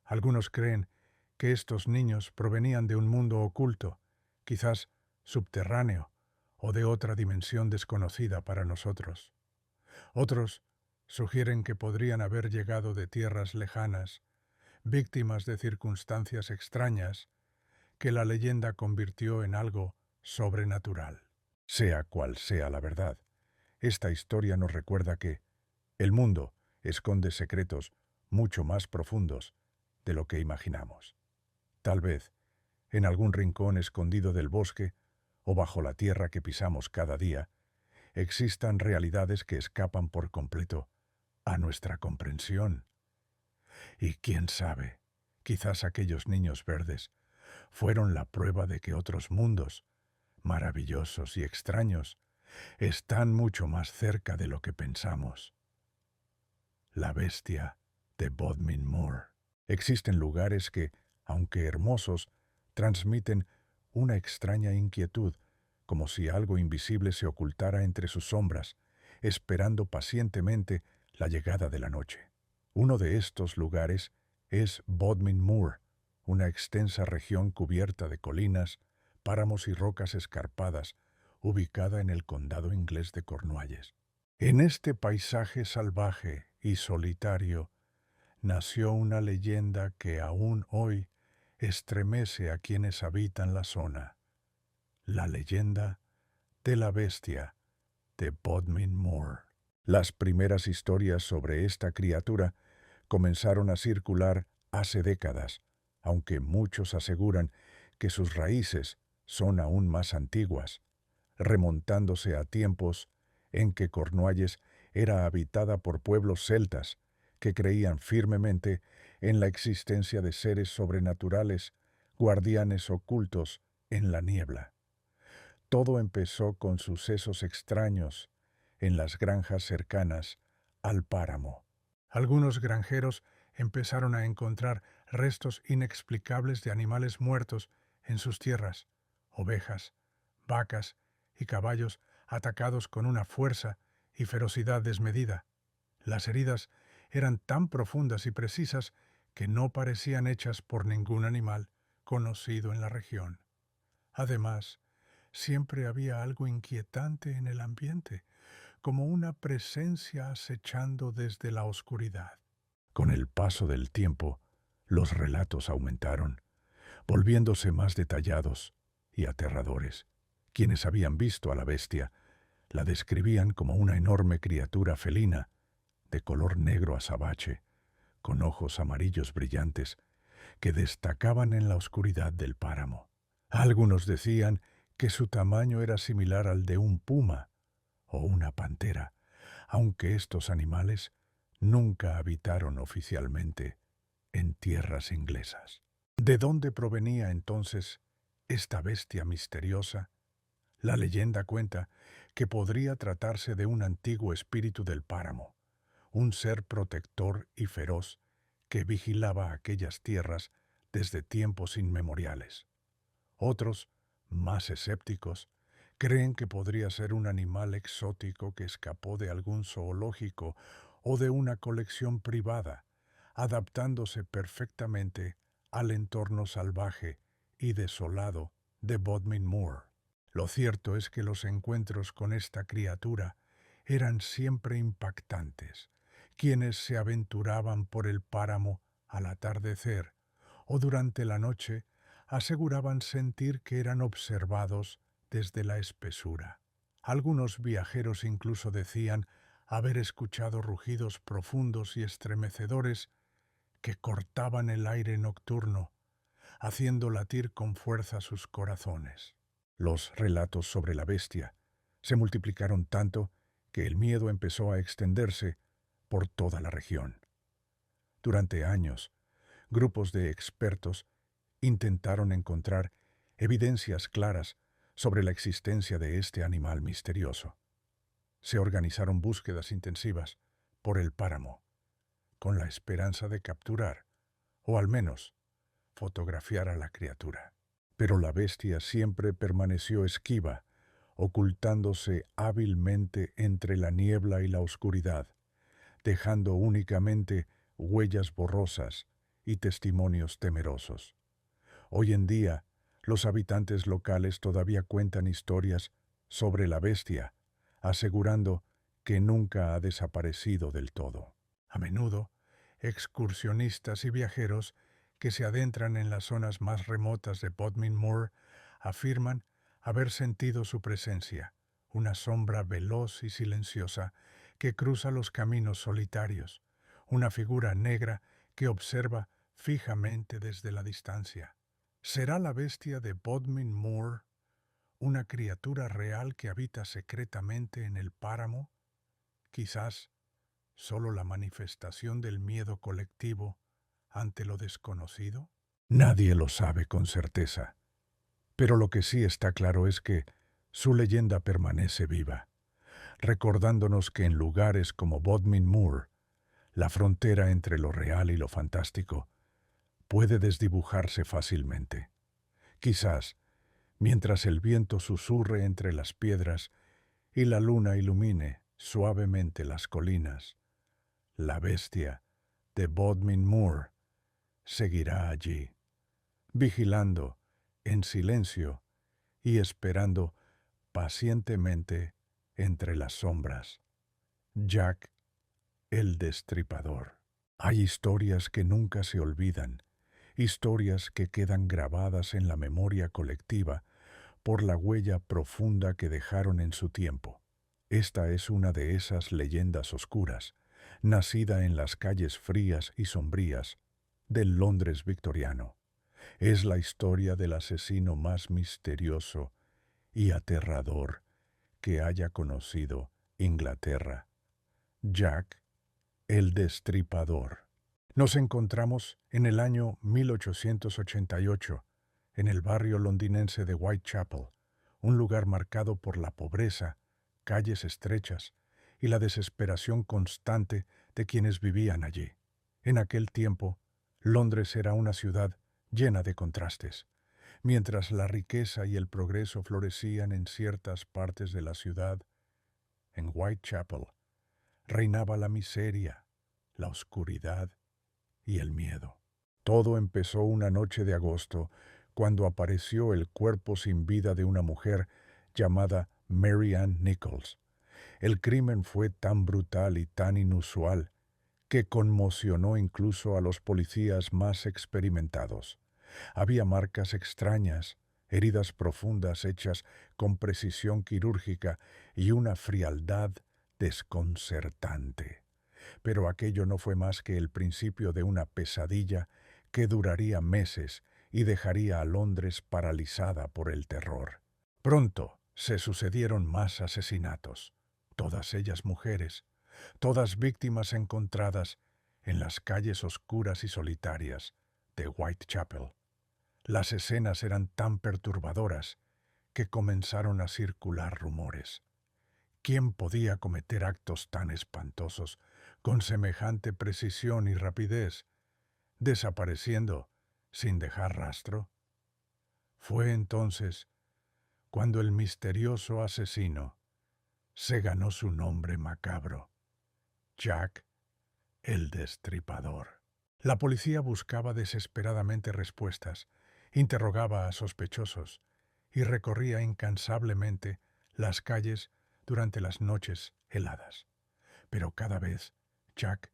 Algunos creen que estos niños provenían de un mundo oculto, quizás subterráneo o de otra dimensión desconocida para nosotros. Otros sugieren que podrían haber llegado de tierras lejanas, víctimas de circunstancias extrañas que la leyenda convirtió en algo sobrenatural. Sea cual sea la verdad, esta historia nos recuerda que el mundo esconde secretos mucho más profundos de lo que imaginamos. Tal vez, en algún rincón escondido del bosque o bajo la tierra que pisamos cada día, existan realidades que escapan por completo a nuestra comprensión. Y quién sabe, quizás aquellos niños verdes fueron la prueba de que otros mundos, maravillosos y extraños, están mucho más cerca de lo que pensamos. La bestia de Bodmin Moor. Existen lugares que, aunque hermosos, transmiten una extraña inquietud, como si algo invisible se ocultara entre sus sombras, esperando pacientemente la llegada de la noche. Uno de estos lugares es Bodmin Moor, una extensa región cubierta de colinas, páramos y rocas escarpadas, ubicada en el condado inglés de Cornualles. En este paisaje salvaje y solitario nació una leyenda que aún hoy estremece a quienes habitan la zona. La leyenda de la bestia de Bodmin Moor. Las primeras historias sobre esta criatura comenzaron a circular hace décadas, aunque muchos aseguran que sus raíces son aún más antiguas, remontándose a tiempos en que Cornualles era habitada por pueblos celtas que creían firmemente en la existencia de seres sobrenaturales, guardianes ocultos en la niebla. Todo empezó con sucesos extraños en las granjas cercanas al páramo. Algunos granjeros empezaron a encontrar restos inexplicables de animales muertos en sus tierras, ovejas, vacas y caballos atacados con una fuerza y ferocidad desmedida. Las heridas eran tan profundas y precisas que no parecían hechas por ningún animal conocido en la región. Además, siempre había algo inquietante en el ambiente, como una presencia acechando desde la oscuridad. Con el paso del tiempo, los relatos aumentaron, volviéndose más detallados y aterradores. Quienes habían visto a la bestia La describían como una enorme criatura felina, de color negro azabache, con ojos amarillos brillantes, que destacaban en la oscuridad del páramo. Algunos decían que su tamaño era similar al de un puma o una pantera, aunque estos animales nunca habitaron oficialmente en tierras inglesas. ¿De dónde provenía entonces esta bestia misteriosa? La leyenda cuenta que podría tratarse de un antiguo espíritu del páramo, un ser protector y feroz que vigilaba aquellas tierras desde tiempos inmemoriales. Otros, más escépticos, creen que podría ser un animal exótico que escapó de algún zoológico o de una colección privada, adaptándose perfectamente al entorno salvaje y desolado de Bodmin Moor. Lo cierto es que los encuentros con esta criatura eran siempre impactantes. Quienes se aventuraban por el páramo al atardecer o durante la noche aseguraban sentir que eran observados desde la espesura. Algunos viajeros incluso decían haber escuchado rugidos profundos y estremecedores que cortaban el aire nocturno, haciendo latir con fuerza sus corazones. Los relatos sobre la bestia se multiplicaron tanto que el miedo empezó a extenderse por toda la región. Durante años, grupos de expertos intentaron encontrar evidencias claras sobre la existencia de este animal misterioso. Se organizaron búsquedas intensivas por el páramo, con la esperanza de capturar, o al menos fotografiar a la criatura. Pero la bestia siempre permaneció esquiva, ocultándose hábilmente entre la niebla y la oscuridad, dejando únicamente huellas borrosas y testimonios temerosos. Hoy en día, los habitantes locales todavía cuentan historias sobre la bestia, asegurando que nunca ha desaparecido del todo. A menudo, excursionistas y viajeros que se adentran en las zonas más remotas de Bodmin Moor afirman haber sentido su presencia, una sombra veloz y silenciosa que cruza los caminos solitarios, una figura negra que observa fijamente desde la distancia. ¿Será la bestia de Bodmin Moor una criatura real que habita secretamente en el páramo? Quizás solo la manifestación del miedo colectivo ante lo desconocido. Nadie lo sabe con certeza, pero lo que sí está claro es que su leyenda permanece viva, recordándonos que en lugares como Bodmin Moor, la frontera entre lo real y lo fantástico puede desdibujarse fácilmente. Quizás, mientras el viento susurre entre las piedras y la luna ilumine suavemente las colinas, la bestia de Bodmin Moor seguirá allí, vigilando en silencio y esperando pacientemente entre las sombras. Jack el Destripador. Hay historias que nunca se olvidan, historias que quedan grabadas en la memoria colectiva por la huella profunda que dejaron en su tiempo. Esta es una de esas leyendas oscuras, nacida en las calles frías y sombrías del Londres victoriano. Es la historia del asesino más misterioso y aterrador que haya conocido Inglaterra, Jack el Destripador. Nos encontramos en el año 1888, en el barrio londinense de Whitechapel, un lugar marcado por la pobreza, calles estrechas y la desesperación constante de quienes vivían allí. En aquel tiempo, Londres era una ciudad llena de contrastes. Mientras la riqueza y el progreso florecían en ciertas partes de la ciudad, en Whitechapel reinaba la miseria, la oscuridad y el miedo. Todo empezó una noche de agosto, cuando apareció el cuerpo sin vida de una mujer llamada Mary Ann Nichols. El crimen fue tan brutal y tan inusual que conmocionó incluso a los policías más experimentados. Había marcas extrañas heridas profundas hechas con precisión quirúrgica y una frialdad desconcertante. Pero aquello no fue más que el principio de una pesadilla que duraría meses y dejaría a Londres paralizada por el terror. Pronto se sucedieron más asesinatos, todas ellas mujeres, todas víctimas encontradas en las calles oscuras y solitarias de Whitechapel. Las escenas eran tan perturbadoras que comenzaron a circular rumores. ¿Quién podía cometer actos tan espantosos con semejante precisión y rapidez, desapareciendo sin dejar rastro? Fue entonces cuando el misterioso asesino se ganó su nombre macabro, Jack el Destripador. La policía buscaba desesperadamente respuestas, interrogaba a sospechosos y recorría incansablemente las calles durante las noches heladas. Pero cada vez Jack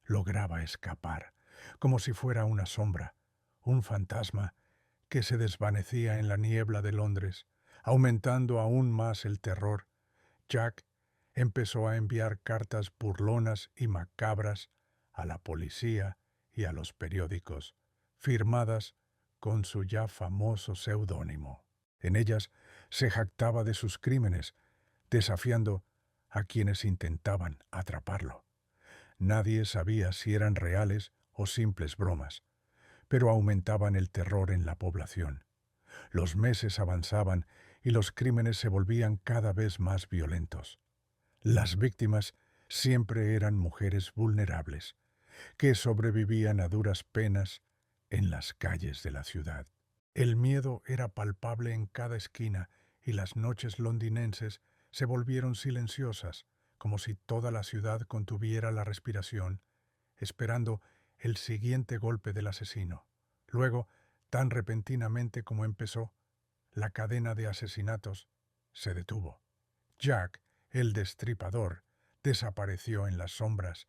lograba escapar, como si fuera una sombra, un fantasma que se desvanecía en la niebla de Londres, aumentando aún más el terror. Jack empezó a enviar cartas burlonas y macabras a la policía y a los periódicos, firmadas con su ya famoso seudónimo. En ellas se jactaba de sus crímenes, desafiando a quienes intentaban atraparlo. Nadie sabía si eran reales o simples bromas, pero aumentaban el terror en la población. Los meses avanzaban y los crímenes se volvían cada vez más violentos. Las víctimas siempre eran mujeres vulnerables, que sobrevivían a duras penas en las calles de la ciudad. El miedo era palpable en cada esquina y las noches londinenses se volvieron silenciosas, como si toda la ciudad contuviera la respiración, esperando el siguiente golpe del asesino. Luego, tan repentinamente como empezó, la cadena de asesinatos se detuvo. Jack, el Destripador, desapareció en las sombras,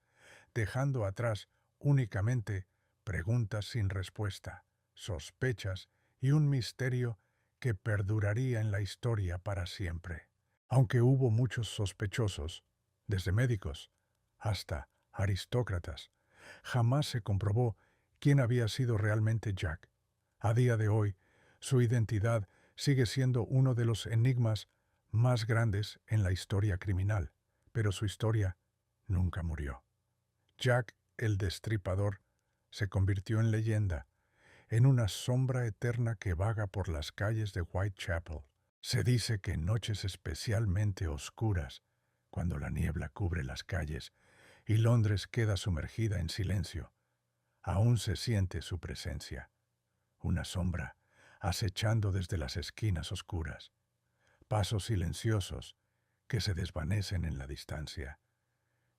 dejando atrás únicamente preguntas sin respuesta, sospechas y un misterio que perduraría en la historia para siempre. Aunque hubo muchos sospechosos, desde médicos hasta aristócratas, jamás se comprobó quién había sido realmente Jack. A día de hoy, su identidad sigue siendo uno de los enigmas más grandes en la historia criminal, pero su historia nunca murió. Jack el Destripador se convirtió en leyenda, en una sombra eterna que vaga por las calles de Whitechapel. Se dice que en noches especialmente oscuras, cuando la niebla cubre las calles y Londres queda sumergida en silencio, aún se siente su presencia, una sombra acechando desde las esquinas oscuras, pasos silenciosos que se desvanecen en la distancia,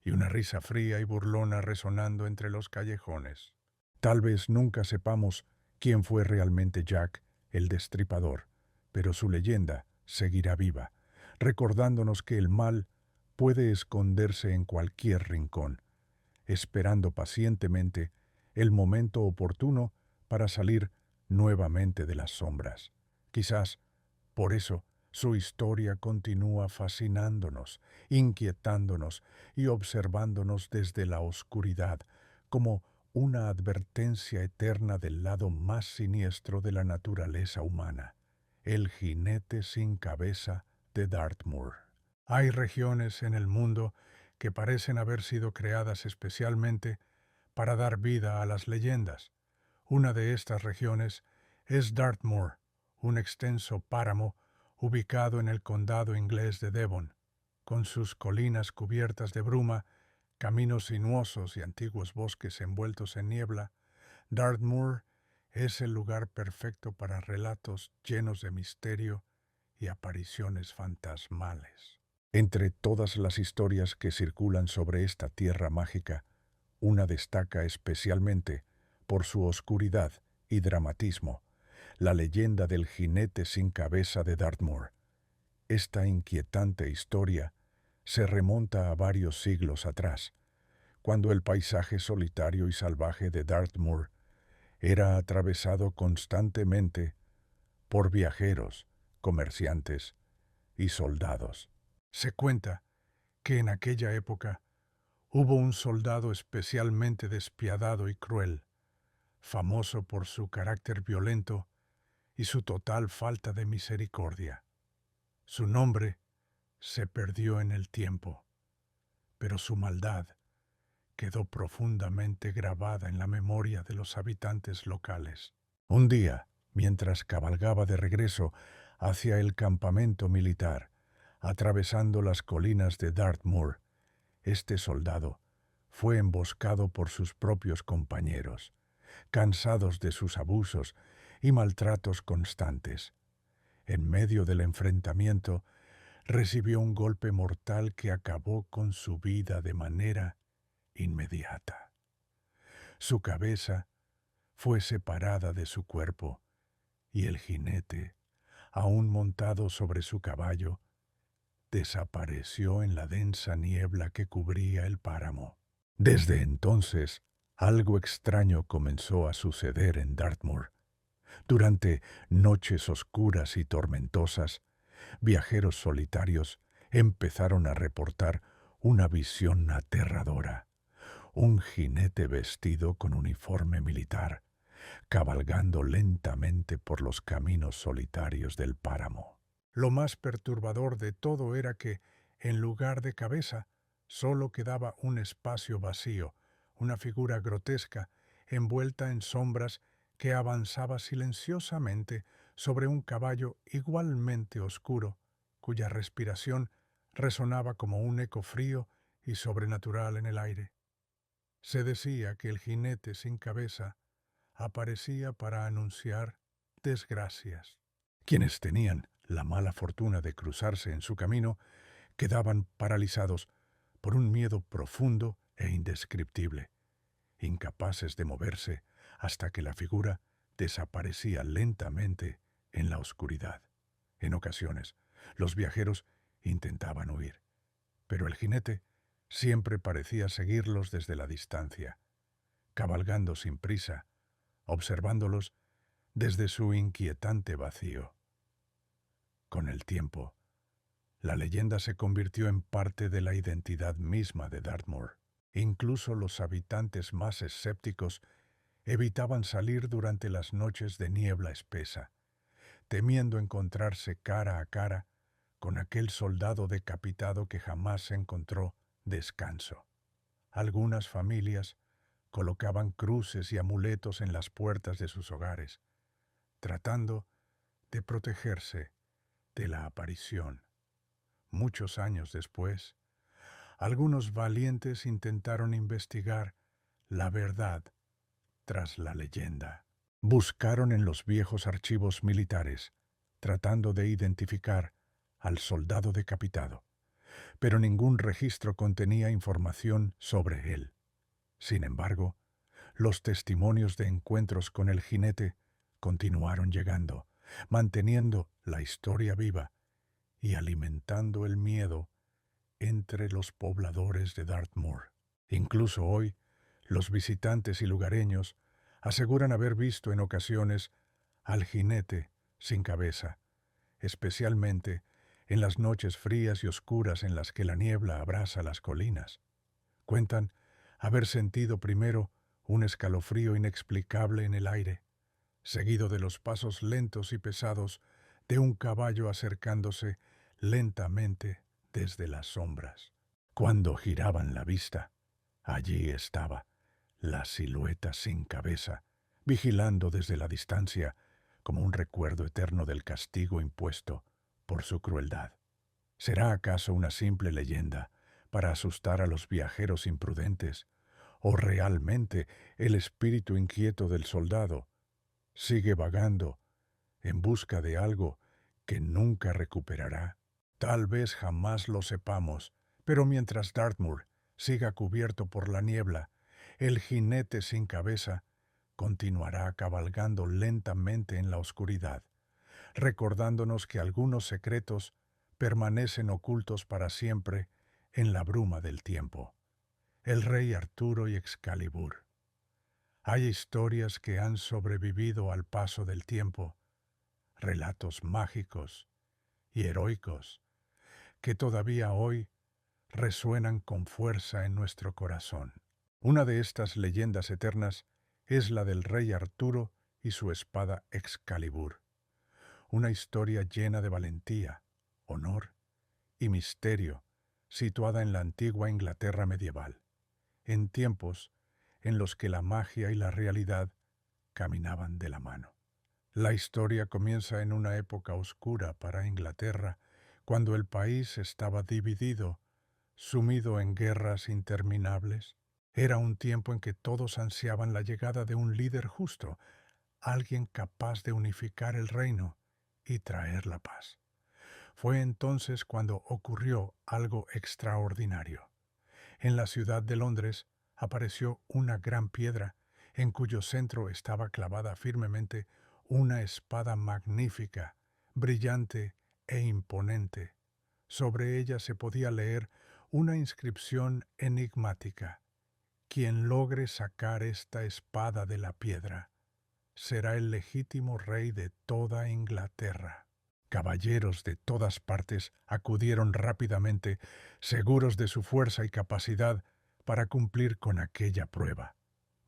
y una risa fría y burlona resonando entre los callejones. Tal vez nunca sepamos quién fue realmente Jack el Destripador, pero su leyenda seguirá viva, recordándonos que el mal puede esconderse en cualquier rincón, esperando pacientemente el momento oportuno para salir nuevamente de las sombras. Quizás, por eso, su historia continúa fascinándonos, inquietándonos y observándonos desde la oscuridad, como una advertencia eterna del lado más siniestro de la naturaleza humana, el jinete sin cabeza de Dartmoor. Hay regiones en el mundo que parecen haber sido creadas especialmente para dar vida a las leyendas. Una de estas regiones es Dartmoor, un extenso páramo ubicado en el condado inglés de Devon, con sus colinas cubiertas de bruma, caminos sinuosos y antiguos bosques envueltos en niebla. Dartmoor es el lugar perfecto para relatos llenos de misterio y apariciones fantasmales. Entre todas las historias que circulan sobre esta tierra mágica, una destaca especialmente por su oscuridad y dramatismo, la leyenda del jinete sin cabeza de Dartmoor. Esta inquietante historia se remonta a varios siglos atrás, cuando el paisaje solitario y salvaje de Dartmoor era atravesado constantemente por viajeros, comerciantes y soldados. Se cuenta que en aquella época hubo un soldado especialmente despiadado y cruel, famoso por su carácter violento y su total falta de misericordia. Su nombre se perdió en el tiempo, pero su maldad quedó profundamente grabada en la memoria de los habitantes locales. Un día, mientras cabalgaba de regreso hacia el campamento militar, atravesando las colinas de Dartmoor, este soldado fue emboscado por sus propios compañeros, cansados de sus abusos y maltratos constantes. En medio del enfrentamiento, recibió un golpe mortal que acabó con su vida de manera inmediata. Su cabeza fue separada de su cuerpo y el jinete, aún montado sobre su caballo, desapareció en la densa niebla que cubría el páramo. Desde entonces, algo extraño comenzó a suceder en Dartmoor. Durante noches oscuras y tormentosas, viajeros solitarios empezaron a reportar una visión aterradora. Un jinete vestido con uniforme militar, cabalgando lentamente por los caminos solitarios del páramo. Lo más perturbador de todo era que, en lugar de cabeza, solo quedaba un espacio vacío, una figura grotesca, envuelta en sombras, que avanzaba silenciosamente sobre un caballo igualmente oscuro, cuya respiración resonaba como un eco frío y sobrenatural en el aire. Se decía que el jinete sin cabeza aparecía para anunciar desgracias. Quienes tenían la mala fortuna de cruzarse en su camino quedaban paralizados por un miedo profundo e indescriptible, incapaces de moverse hasta que la figura desaparecía lentamente en la oscuridad. En ocasiones, los viajeros intentaban huir, pero el jinete siempre parecía seguirlos desde la distancia, cabalgando sin prisa, observándolos desde su inquietante vacío. Con el tiempo, la leyenda se convirtió en parte de la identidad misma de Dartmoor. Incluso los habitantes más escépticos evitaban salir durante las noches de niebla espesa, temiendo encontrarse cara a cara con aquel soldado decapitado que jamás encontró descanso. Algunas familias colocaban cruces y amuletos en las puertas de sus hogares, tratando de protegerse de la aparición. Muchos años después, algunos valientes intentaron investigar la verdad tras la leyenda. Buscaron en los viejos archivos militares, tratando de identificar al soldado decapitado, pero ningún registro contenía información sobre él. Sin embargo, los testimonios de encuentros con el jinete continuaron llegando, manteniendo la historia viva y alimentando el miedo entre los pobladores de Dartmoor. Incluso hoy, los visitantes y lugareños aseguran haber visto en ocasiones al jinete sin cabeza, especialmente en las noches frías y oscuras en las que la niebla abrasa las colinas. Cuentan haber sentido primero un escalofrío inexplicable en el aire, seguido de los pasos lentos y pesados de un caballo acercándose lentamente desde las sombras. Cuando giraban la vista, allí estaba la silueta sin cabeza, vigilando desde la distancia como un recuerdo eterno del castigo impuesto por su crueldad. ¿Será acaso una simple leyenda para asustar a los viajeros imprudentes, o realmente el espíritu inquieto del soldado sigue vagando en busca de algo que nunca recuperará? Tal vez jamás lo sepamos, pero mientras Dartmoor siga cubierto por la niebla, el jinete sin cabeza continuará cabalgando lentamente en la oscuridad, recordándonos que algunos secretos permanecen ocultos para siempre en la bruma del tiempo. El rey Arturo y Excalibur. Hay historias que han sobrevivido al paso del tiempo, relatos mágicos y heroicos que todavía hoy resuenan con fuerza en nuestro corazón. Una de estas leyendas eternas es la del rey Arturo y su espada Excalibur, una historia llena de valentía, honor y misterio, situada en la antigua Inglaterra medieval, en tiempos en los que la magia y la realidad caminaban de la mano. La historia comienza en una época oscura para Inglaterra, cuando el país estaba dividido, sumido en guerras interminables. Era un tiempo en que todos ansiaban la llegada de un líder justo, alguien capaz de unificar el reino y traer la paz. Fue entonces cuando ocurrió algo extraordinario. En la ciudad de Londres apareció una gran piedra, en cuyo centro estaba clavada firmemente una espada magnífica, brillante e imponente. Sobre ella se podía leer una inscripción enigmática: quien logre sacar esta espada de la piedra será el legítimo rey de toda Inglaterra. Caballeros de todas partes acudieron rápidamente, seguros de su fuerza y capacidad para cumplir con aquella prueba.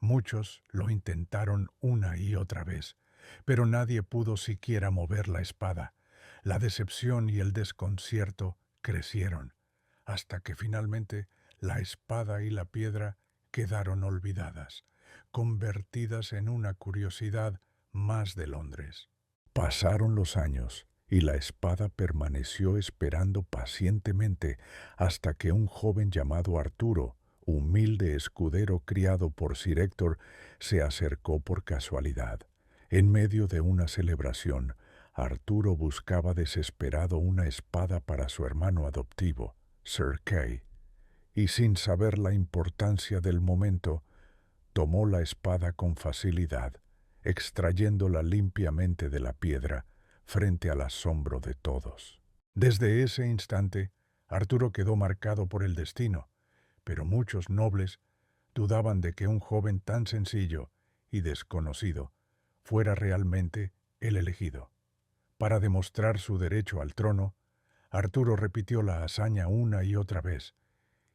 Muchos lo intentaron una y otra vez, pero nadie pudo siquiera mover la espada. La decepción y el desconcierto crecieron, hasta que finalmente la espada y la piedra quedaron olvidadas, convertidas en una curiosidad más de Londres. Pasaron los años y la espada permaneció esperando pacientemente hasta que un joven llamado Arturo, humilde escudero criado por Sir Héctor, se acercó por casualidad. En medio de una celebración, Arturo buscaba desesperado una espada para su hermano adoptivo, Sir Kay, y sin saber la importancia del momento, tomó la espada con facilidad, extrayéndola limpiamente de la piedra frente al asombro de todos. Desde ese instante, Arturo quedó marcado por el destino, pero muchos nobles dudaban de que un joven tan sencillo y desconocido fuera realmente el elegido. Para demostrar su derecho al trono, Arturo repitió la hazaña una y otra vez,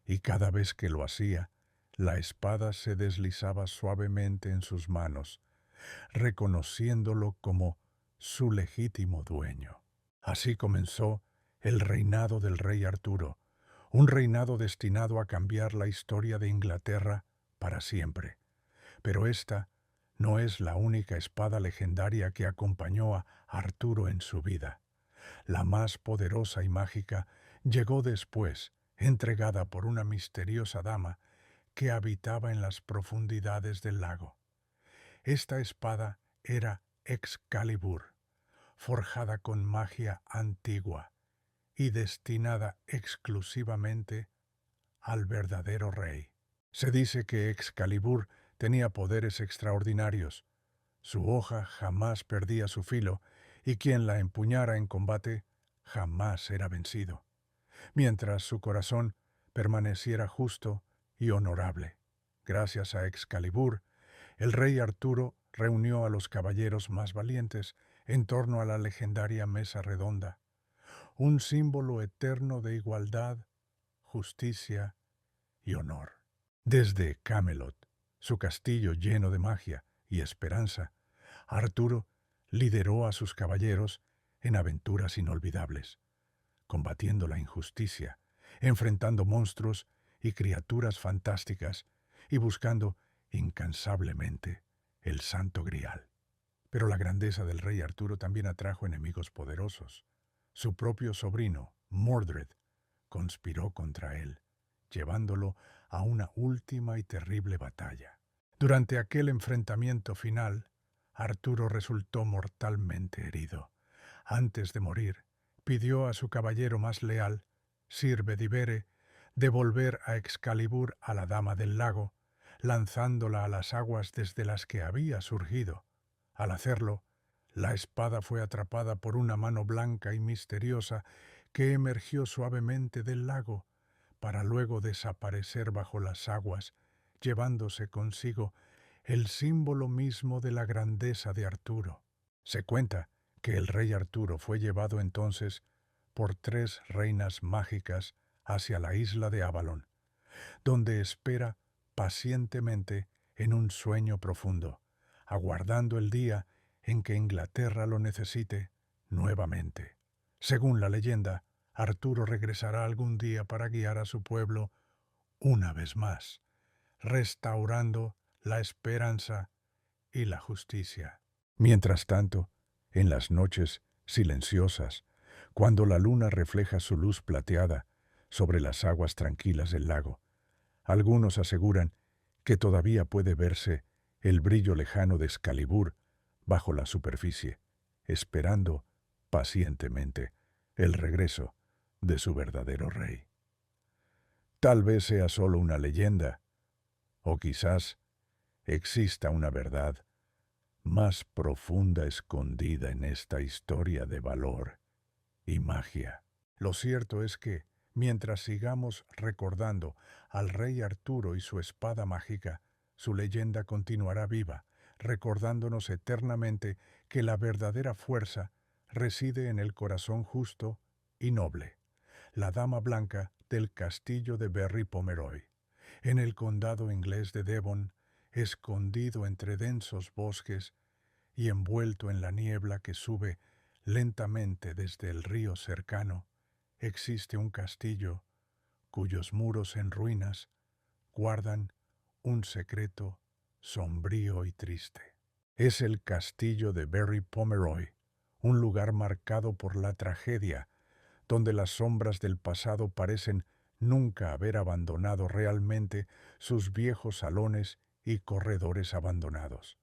y cada vez que lo hacía, la espada se deslizaba suavemente en sus manos, reconociéndolo como su legítimo dueño. Así comenzó el reinado del rey Arturo, un reinado destinado a cambiar la historia de Inglaterra para siempre. Pero esta no es la única espada legendaria que acompañó a Arturo en su vida. La más poderosa y mágica llegó después, entregada por una misteriosa dama que habitaba en las profundidades del lago. Esta espada era Excalibur, forjada con magia antigua y destinada exclusivamente al verdadero rey. Se dice que Excalibur tenía poderes extraordinarios. Su hoja jamás perdía su filo y quien la empuñara en combate jamás era vencido, mientras su corazón permaneciera justo y honorable. Gracias a Excalibur, el rey Arturo reunió a los caballeros más valientes en torno a la legendaria mesa redonda, un símbolo eterno de igualdad, justicia y honor. Desde Camelot, su castillo lleno de magia y esperanza, Arturo lideró a sus caballeros en aventuras inolvidables, combatiendo la injusticia, enfrentando monstruos y criaturas fantásticas y buscando incansablemente el Santo Grial. Pero la grandeza del rey Arturo también atrajo enemigos poderosos. Su propio sobrino, Mordred, conspiró contra él, llevándolo a una última y terrible batalla. Durante aquel enfrentamiento final, Arturo resultó mortalmente herido. Antes de morir, pidió a su caballero más leal, Sir Bedivere, devolver a Excalibur a la Dama del Lago, lanzándola a las aguas desde las que había surgido. Al hacerlo, la espada fue atrapada por una mano blanca y misteriosa que emergió suavemente del lago, para luego desaparecer bajo las aguas, llevándose consigo el símbolo mismo de la grandeza de Arturo. Se cuenta que el rey Arturo fue llevado entonces por 3 reinas mágicas hacia la isla de Avalon, donde espera pacientemente en un sueño profundo, aguardando el día en que Inglaterra lo necesite nuevamente. Según la leyenda, Arturo regresará algún día para guiar a su pueblo una vez más, restaurando la esperanza y la justicia. Mientras tanto, en las noches silenciosas, cuando la luna refleja su luz plateada sobre las aguas tranquilas del lago, algunos aseguran que todavía puede verse el brillo lejano de Excalibur bajo la superficie, esperando pacientemente el regreso de su verdadero rey. Tal vez sea solo una leyenda, o quizás exista una verdad más profunda escondida en esta historia de valor y magia. Lo cierto es que, mientras sigamos recordando al rey Arturo y su espada mágica, su leyenda continuará viva, recordándonos eternamente que la verdadera fuerza reside en el corazón justo y noble, la dama blanca del castillo de Berry Pomeroy, en el condado inglés de Devon, escondido entre densos bosques y envuelto en la niebla que sube lentamente desde el río cercano, existe un castillo cuyos muros en ruinas guardan un secreto sombrío y triste. Es el castillo de Berry Pomeroy, un lugar marcado por la tragedia, donde las sombras del pasado parecen nunca haber abandonado realmente sus viejos salones y corredores abandonados.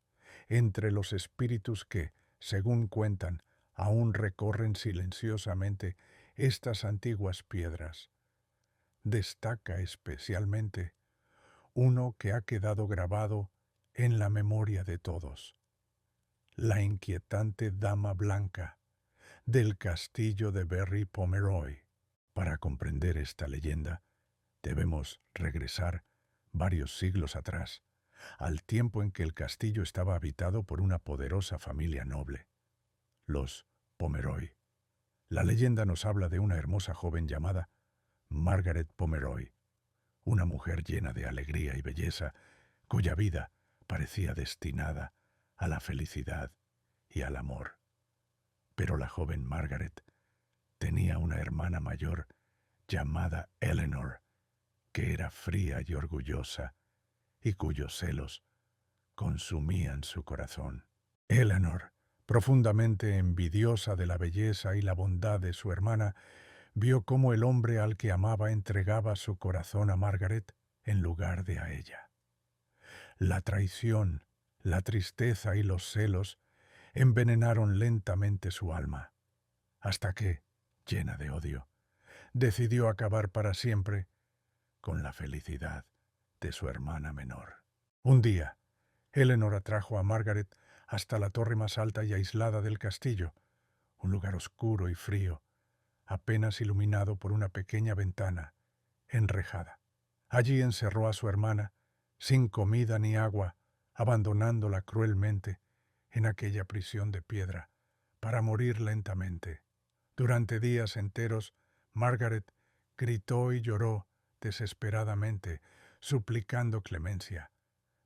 Entre los espíritus que, según cuentan, aún recorren silenciosamente estas antiguas piedras, destaca especialmente uno que ha quedado grabado en la memoria de todos: la inquietante dama blanca del castillo de Berry Pomeroy. Para comprender esta leyenda, debemos regresar varios siglos atrás, al tiempo en que el castillo estaba habitado por una poderosa familia noble, los Pomeroy. La leyenda nos habla de una hermosa joven llamada Margaret Pomeroy, una mujer llena de alegría y belleza, cuya vida parecía destinada a la felicidad y al amor. Pero la joven Margaret tenía una hermana mayor llamada Eleanor, que era fría y orgullosa, y cuyos celos consumían su corazón. Eleanor, profundamente envidiosa de la belleza y la bondad de su hermana, vio cómo el hombre al que amaba entregaba su corazón a Margaret en lugar de a ella. La traición, la tristeza y los celos envenenaron lentamente su alma, hasta que, llena de odio, decidió acabar para siempre con la felicidad de su hermana menor. Un día, Eleanor atrajo a Margaret hasta la torre más alta y aislada del castillo, un lugar oscuro y frío, apenas iluminado por una pequeña ventana enrejada. Allí encerró a su hermana, sin comida ni agua, abandonándola cruelmente en aquella prisión de piedra, para morir lentamente. Durante días enteros, Margaret gritó y lloró desesperadamente, suplicando clemencia,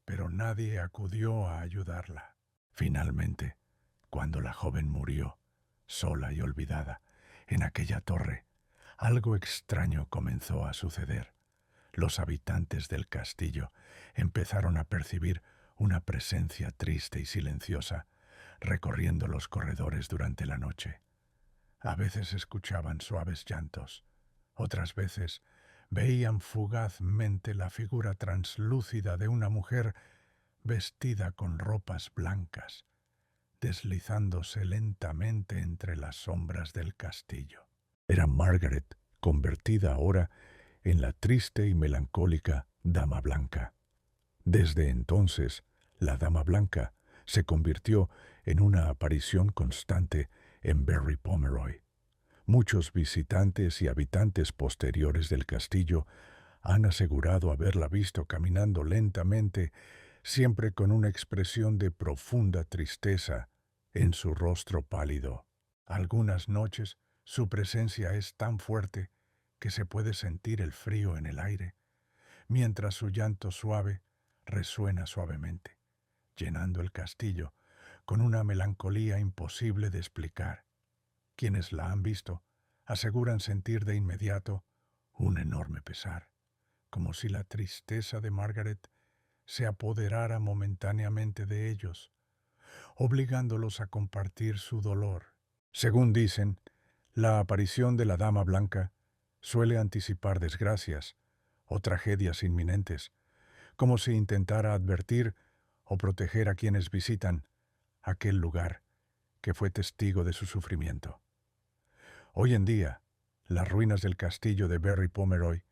pero nadie acudió a ayudarla. Finalmente, cuando la joven murió, sola y olvidada, en aquella torre, algo extraño comenzó a suceder. Los habitantes del castillo empezaron a percibir una presencia triste y silenciosa recorriendo los corredores durante la noche. A veces escuchaban suaves llantos, otras veces veían fugazmente la figura translúcida de una mujer vestida con ropas blancas, deslizándose lentamente entre las sombras del castillo. Era Margaret, convertida ahora en la triste y melancólica Dama Blanca. Desde entonces, la Dama Blanca se convirtió en una aparición constante en Berry Pomeroy. Muchos visitantes y habitantes posteriores del castillo han asegurado haberla visto caminando lentamente, siempre con una expresión de profunda tristeza en su rostro pálido. Algunas noches su presencia es tan fuerte que se puede sentir el frío en el aire, mientras su llanto suave resuena suavemente, llenando el castillo con una melancolía imposible de explicar. Quienes la han visto aseguran sentir de inmediato un enorme pesar, como si la tristeza de Margaret se apoderara momentáneamente de ellos, obligándolos a compartir su dolor. Según dicen, la aparición de la Dama Blanca suele anticipar desgracias o tragedias inminentes, como si intentara advertir o proteger a quienes visitan aquel lugar que fue testigo de su sufrimiento. Hoy en día, las ruinas del castillo de Berry Pomeroy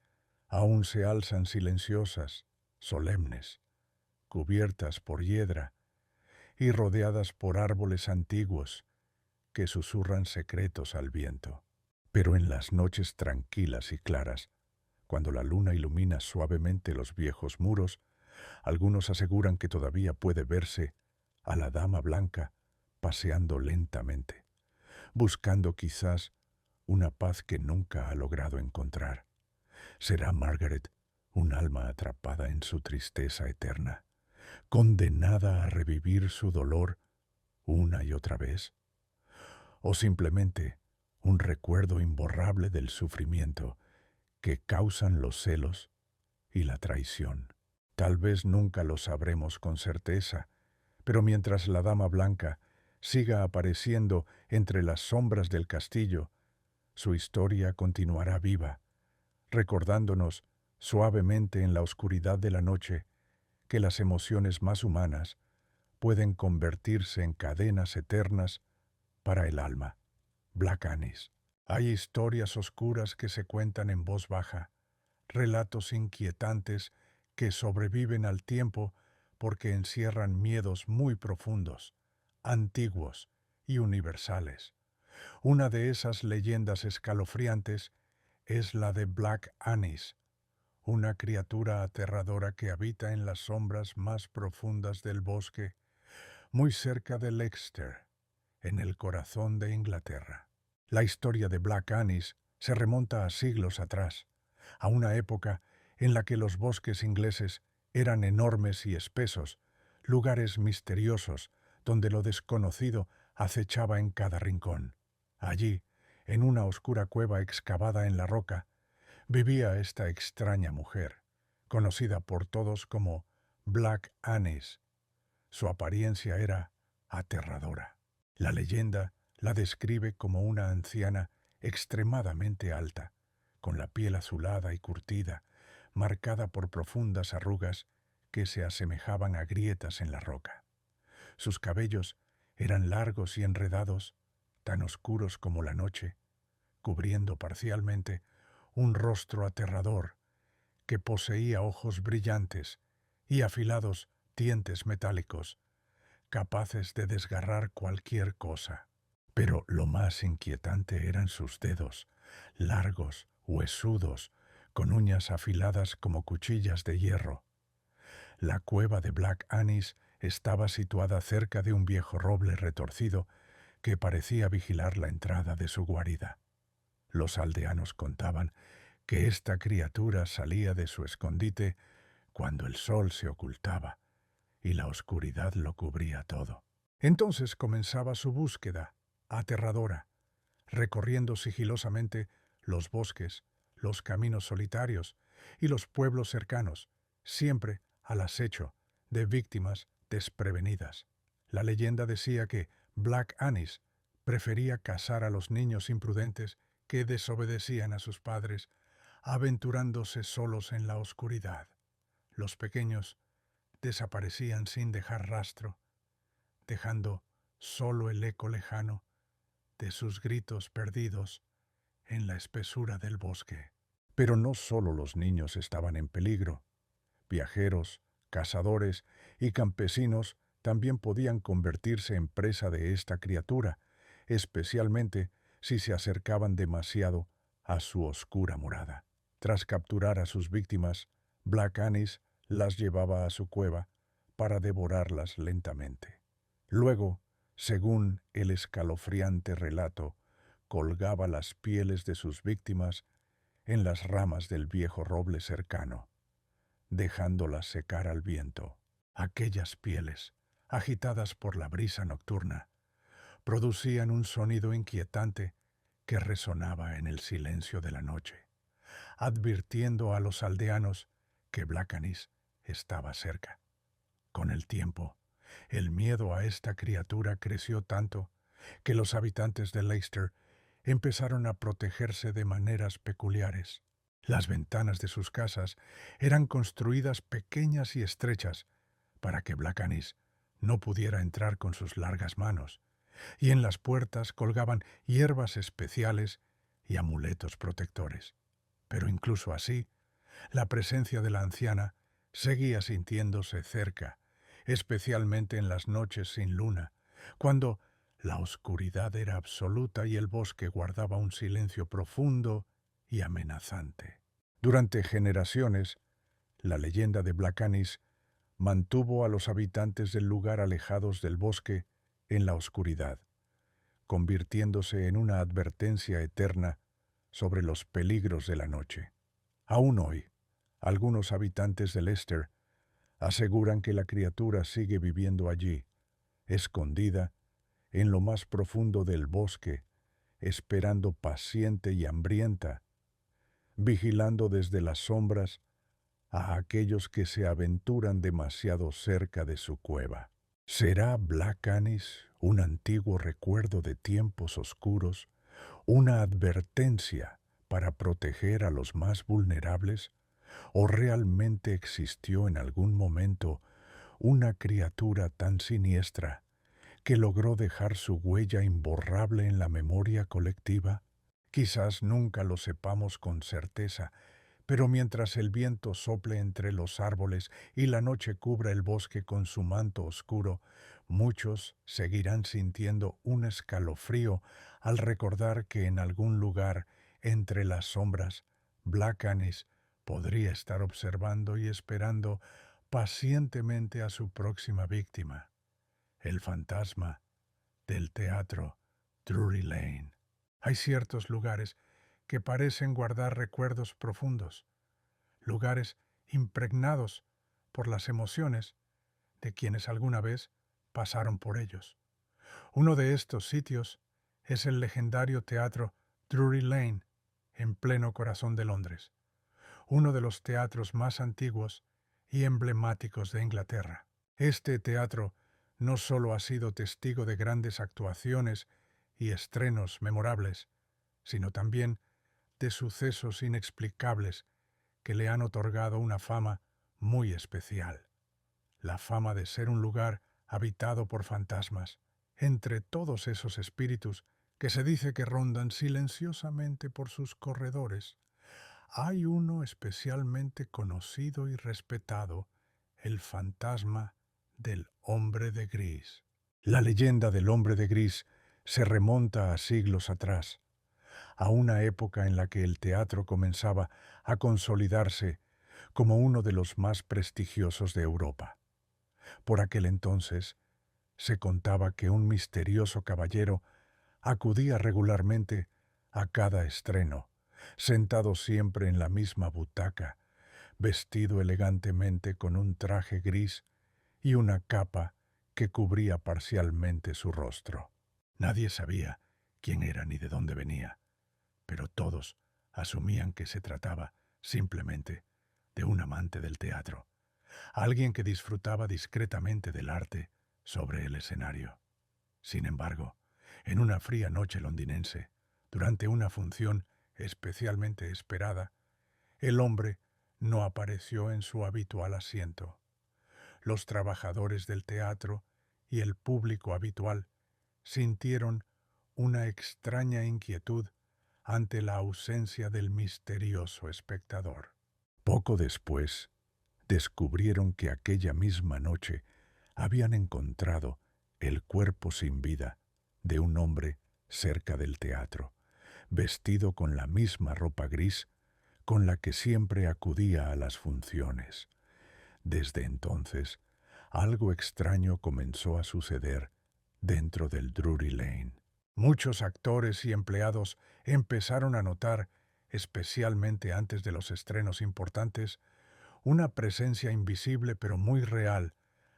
aún se alzan silenciosas, solemnes, cubiertas por hiedra y rodeadas por árboles antiguos que susurran secretos al viento. Pero en las noches tranquilas y claras, cuando la luna ilumina suavemente los viejos muros, algunos aseguran que todavía puede verse a la Dama Blanca paseando lentamente, buscando quizás una paz que nunca ha logrado encontrar. ¿Será Margaret un alma atrapada en su tristeza eterna, condenada a revivir su dolor una y otra vez? ¿O simplemente un recuerdo imborrable del sufrimiento que causan los celos y la traición? Tal vez nunca lo sabremos con certeza, pero mientras la Dama Blanca siga apareciendo entre las sombras del castillo, su historia continuará viva, recordándonos suavemente en la oscuridad de la noche que las emociones más humanas pueden convertirse en cadenas eternas para el alma. Black Annis. Hay historias oscuras que se cuentan en voz baja, relatos inquietantes que sobreviven al tiempo porque encierran miedos muy profundos, antiguos y universales. Una de esas leyendas escalofriantes es la de Black Annis, una criatura aterradora que habita en las sombras más profundas del bosque, muy cerca de Leicester, en el corazón de Inglaterra. La historia de Black Annis se remonta a siglos atrás, a una época en la que los bosques ingleses eran enormes y espesos, lugares misteriosos donde lo desconocido acechaba en cada rincón. Allí, en una oscura cueva excavada en la roca, vivía esta extraña mujer, conocida por todos como Black Annis. Su apariencia era aterradora. La leyenda la describe como una anciana extremadamente alta, con la piel azulada y curtida, marcada por profundas arrugas que se asemejaban a grietas en la roca. Sus cabellos eran largos y enredados, tan oscuros como la noche, cubriendo parcialmente un rostro aterrador que poseía ojos brillantes y afilados dientes metálicos, capaces de desgarrar cualquier cosa. Pero lo más inquietante eran sus dedos, largos, huesudos, con uñas afiladas como cuchillas de hierro. La cueva de Black Annis estaba situada cerca de un viejo roble retorcido que parecía vigilar la entrada de su guarida. Los aldeanos contaban que esta criatura salía de su escondite cuando el sol se ocultaba y la oscuridad lo cubría todo. Entonces comenzaba su búsqueda, aterradora, recorriendo sigilosamente los bosques, los caminos solitarios y los pueblos cercanos, siempre al acecho de víctimas desprevenidas. La leyenda decía que Black Annis prefería cazar a los niños imprudentes que desobedecían a sus padres, aventurándose solos en la oscuridad. Los pequeños desaparecían sin dejar rastro, dejando solo el eco lejano de sus gritos perdidos en la espesura del bosque. Pero no solo los niños estaban en peligro. Viajeros, cazadores y campesinos también podían convertirse en presa de esta criatura, especialmente si se acercaban demasiado a su oscura morada. Tras capturar a sus víctimas, Black Annis las llevaba a su cueva para devorarlas lentamente. Luego, Según el escalofriante relato, colgaba las pieles de sus víctimas en las ramas del viejo roble cercano, dejándolas secar al viento. Aquellas pieles, agitadas por la brisa nocturna, producían un sonido inquietante que resonaba en el silencio de la noche, advirtiendo a los aldeanos que Blackanis estaba cerca. Con el tiempo, el miedo a esta criatura creció tanto que los habitantes de Leicester empezaron a protegerse de maneras peculiares. Las ventanas de sus casas eran construidas pequeñas y estrechas para que Blackanis no pudiera entrar con sus largas manos, y en las puertas colgaban hierbas especiales y amuletos protectores. Pero incluso así, la presencia de la anciana seguía sintiéndose cerca, especialmente en las noches sin luna, cuando la oscuridad era absoluta y el bosque guardaba un silencio profundo y amenazante. Durante generaciones, la leyenda de Blackanis mantuvo a los habitantes del lugar alejados del bosque en la oscuridad, convirtiéndose en una advertencia eterna sobre los peligros de la noche. Aún hoy, algunos habitantes de Leicester aseguran que la criatura sigue viviendo allí, escondida en lo más profundo del bosque, esperando paciente y hambrienta, vigilando desde las sombras a aquellos que se aventuran demasiado cerca de su cueva. ¿Será Blackanis un antiguo recuerdo de tiempos oscuros, una advertencia para proteger a los más vulnerables? ¿O realmente existió en algún momento una criatura tan siniestra que logró dejar su huella imborrable en la memoria colectiva? Quizás nunca lo sepamos con certeza, pero mientras el viento sople entre los árboles y la noche cubra el bosque con su manto oscuro, muchos seguirán sintiendo un escalofrío al recordar que en algún lugar entre las sombras, Blackanis podría estar observando y esperando pacientemente a su próxima víctima, el fantasma del teatro Drury Lane. Hay ciertos lugares que parecen guardar recuerdos profundos, lugares impregnados por las emociones de quienes alguna vez pasaron por ellos. Uno de estos sitios es el legendario teatro Drury Lane, en pleno corazón de Londres, uno de los teatros más antiguos y emblemáticos de Inglaterra. Este teatro no solo ha sido testigo de grandes actuaciones y estrenos memorables, sino también de sucesos inexplicables que le han otorgado una fama muy especial, la fama de ser un lugar habitado por fantasmas. Entre todos esos espíritus que se dice que rondan silenciosamente por sus corredores, hay uno especialmente conocido y respetado, el fantasma del hombre de gris. La leyenda del hombre de gris se remonta a siglos atrás, a una época en la que el teatro comenzaba a consolidarse como uno de los más prestigiosos de Europa. Por aquel entonces, se contaba que un misterioso caballero acudía regularmente a cada estreno, sentado siempre en la misma butaca, vestido elegantemente con un traje gris y una capa que cubría parcialmente su rostro. Nadie sabía quién era ni de dónde venía, pero todos asumían que se trataba simplemente de un amante del teatro, alguien que disfrutaba discretamente del arte sobre el escenario. Sin embargo, en una fría noche londinense, durante una función especialmente esperada, el hombre no apareció en su habitual asiento. Los trabajadores del teatro y el público habitual sintieron una extraña inquietud ante la ausencia del misterioso espectador. Poco después, descubrieron que aquella misma noche habían encontrado el cuerpo sin vida de un hombre cerca del teatro, vestido con la misma ropa gris con la que siempre acudía a las funciones. Desde entonces, algo extraño comenzó a suceder dentro del Drury Lane. Muchos actores y empleados empezaron a notar, especialmente antes de los estrenos importantes, una presencia invisible pero muy real,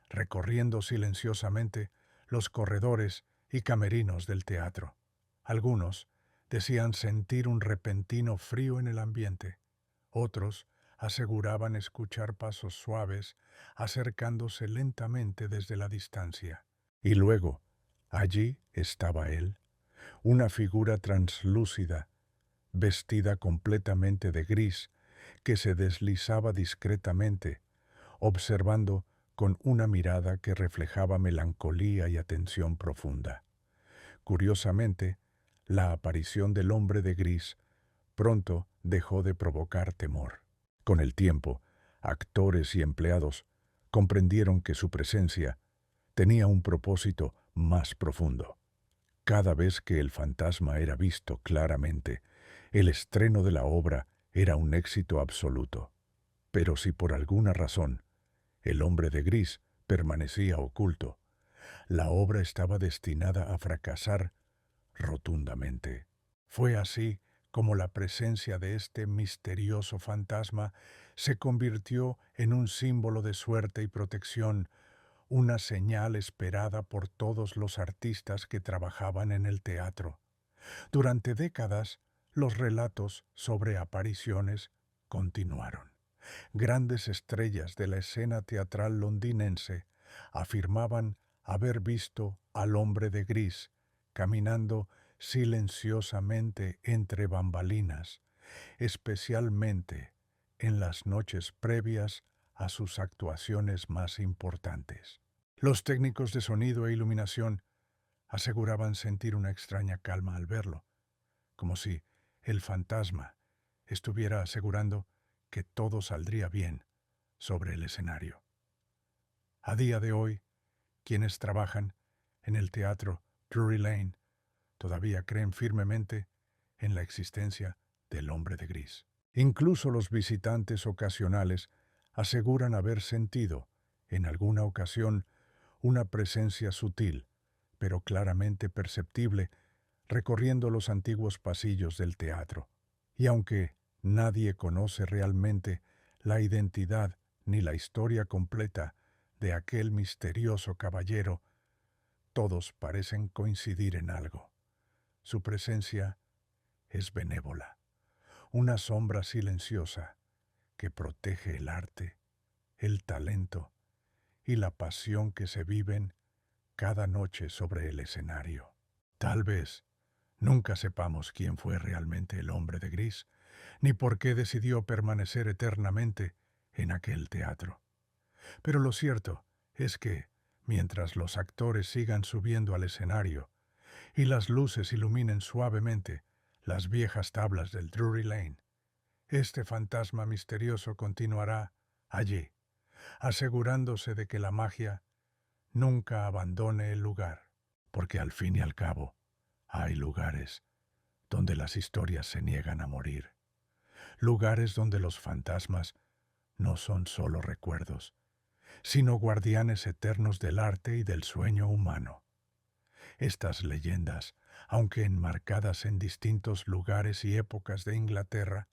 recorriendo silenciosamente los corredores y camerinos del teatro. Algunos decían sentir un repentino frío en el ambiente. Otros aseguraban escuchar pasos suaves acercándose lentamente desde la distancia. Y luego, allí estaba él, una figura translúcida, vestida completamente de gris, que se deslizaba discretamente, observando con una mirada que reflejaba melancolía y atención profunda. Curiosamente, la aparición del hombre de gris pronto dejó de provocar temor. Con el tiempo, actores y empleados comprendieron que su presencia tenía un propósito más profundo. Cada vez que el fantasma era visto claramente, el estreno de la obra era un éxito absoluto. Pero si por alguna razón el hombre de gris permanecía oculto, la obra estaba destinada a fracasar rotundamente. Fue así como la presencia de este misterioso fantasma se convirtió en un símbolo de suerte y protección, una señal esperada por todos los artistas que trabajaban en el teatro. Durante décadas, los relatos sobre apariciones continuaron. Grandes estrellas de la escena teatral londinense afirmaban haber visto al hombre de gris caminando silenciosamente entre bambalinas, especialmente en las noches previas a sus actuaciones más importantes. Los técnicos de sonido e iluminación aseguraban sentir una extraña calma al verlo, como si el fantasma estuviera asegurando que todo saldría bien sobre el escenario. A día de hoy, quienes trabajan en el teatro Drury Lane todavía creen firmemente en la existencia del hombre de gris. Incluso los visitantes ocasionales aseguran haber sentido, en alguna ocasión, una presencia sutil, pero claramente perceptible, recorriendo los antiguos pasillos del teatro. Y aunque nadie conoce realmente la identidad ni la historia completa de aquel misterioso caballero, todos parecen coincidir en algo. Su presencia es benévola, una sombra silenciosa que protege el arte, el talento y la pasión que se viven cada noche sobre el escenario. Tal vez nunca sepamos quién fue realmente el hombre de gris, ni por qué decidió permanecer eternamente en aquel teatro. Pero lo cierto es que, mientras los actores sigan subiendo al escenario y las luces iluminen suavemente las viejas tablas del Drury Lane, este fantasma misterioso continuará allí, asegurándose de que la magia nunca abandone el lugar, porque al fin y al cabo hay lugares donde las historias se niegan a morir, lugares donde los fantasmas no son solo recuerdos, sino guardianes eternos del arte y del sueño humano. Estas leyendas, aunque enmarcadas en distintos lugares y épocas de Inglaterra,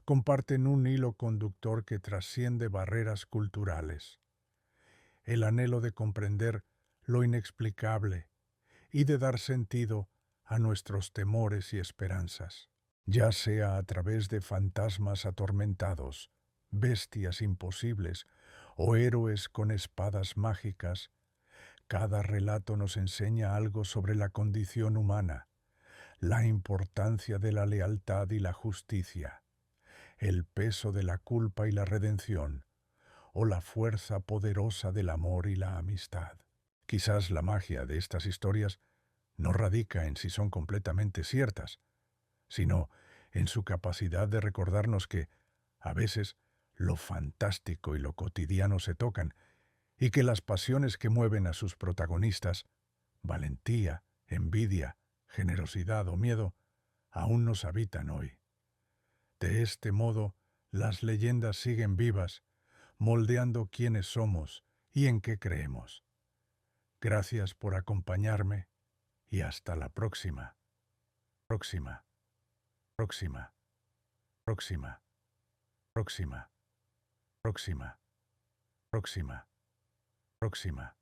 comparten un hilo conductor que trasciende barreras culturales: el anhelo de comprender lo inexplicable y de dar sentido a nuestros temores y esperanzas, ya sea a través de fantasmas atormentados, bestias imposibles o héroes con espadas mágicas. Cada relato nos enseña algo sobre la condición humana, la importancia de la lealtad y la justicia, el peso de la culpa y la redención, o la fuerza poderosa del amor y la amistad. Quizás la magia de estas historias no radica en si son completamente ciertas, sino en su capacidad de recordarnos que, a veces, lo fantástico y lo cotidiano se tocan, y que las pasiones que mueven a sus protagonistas, valentía, envidia, generosidad o miedo, aún nos habitan hoy. De este modo, las leyendas siguen vivas, moldeando quiénes somos y en qué creemos. Gracias por acompañarme y hasta la próxima. Próxima. Próxima. Próxima. Próxima. Próxima. Próxima. Próxima.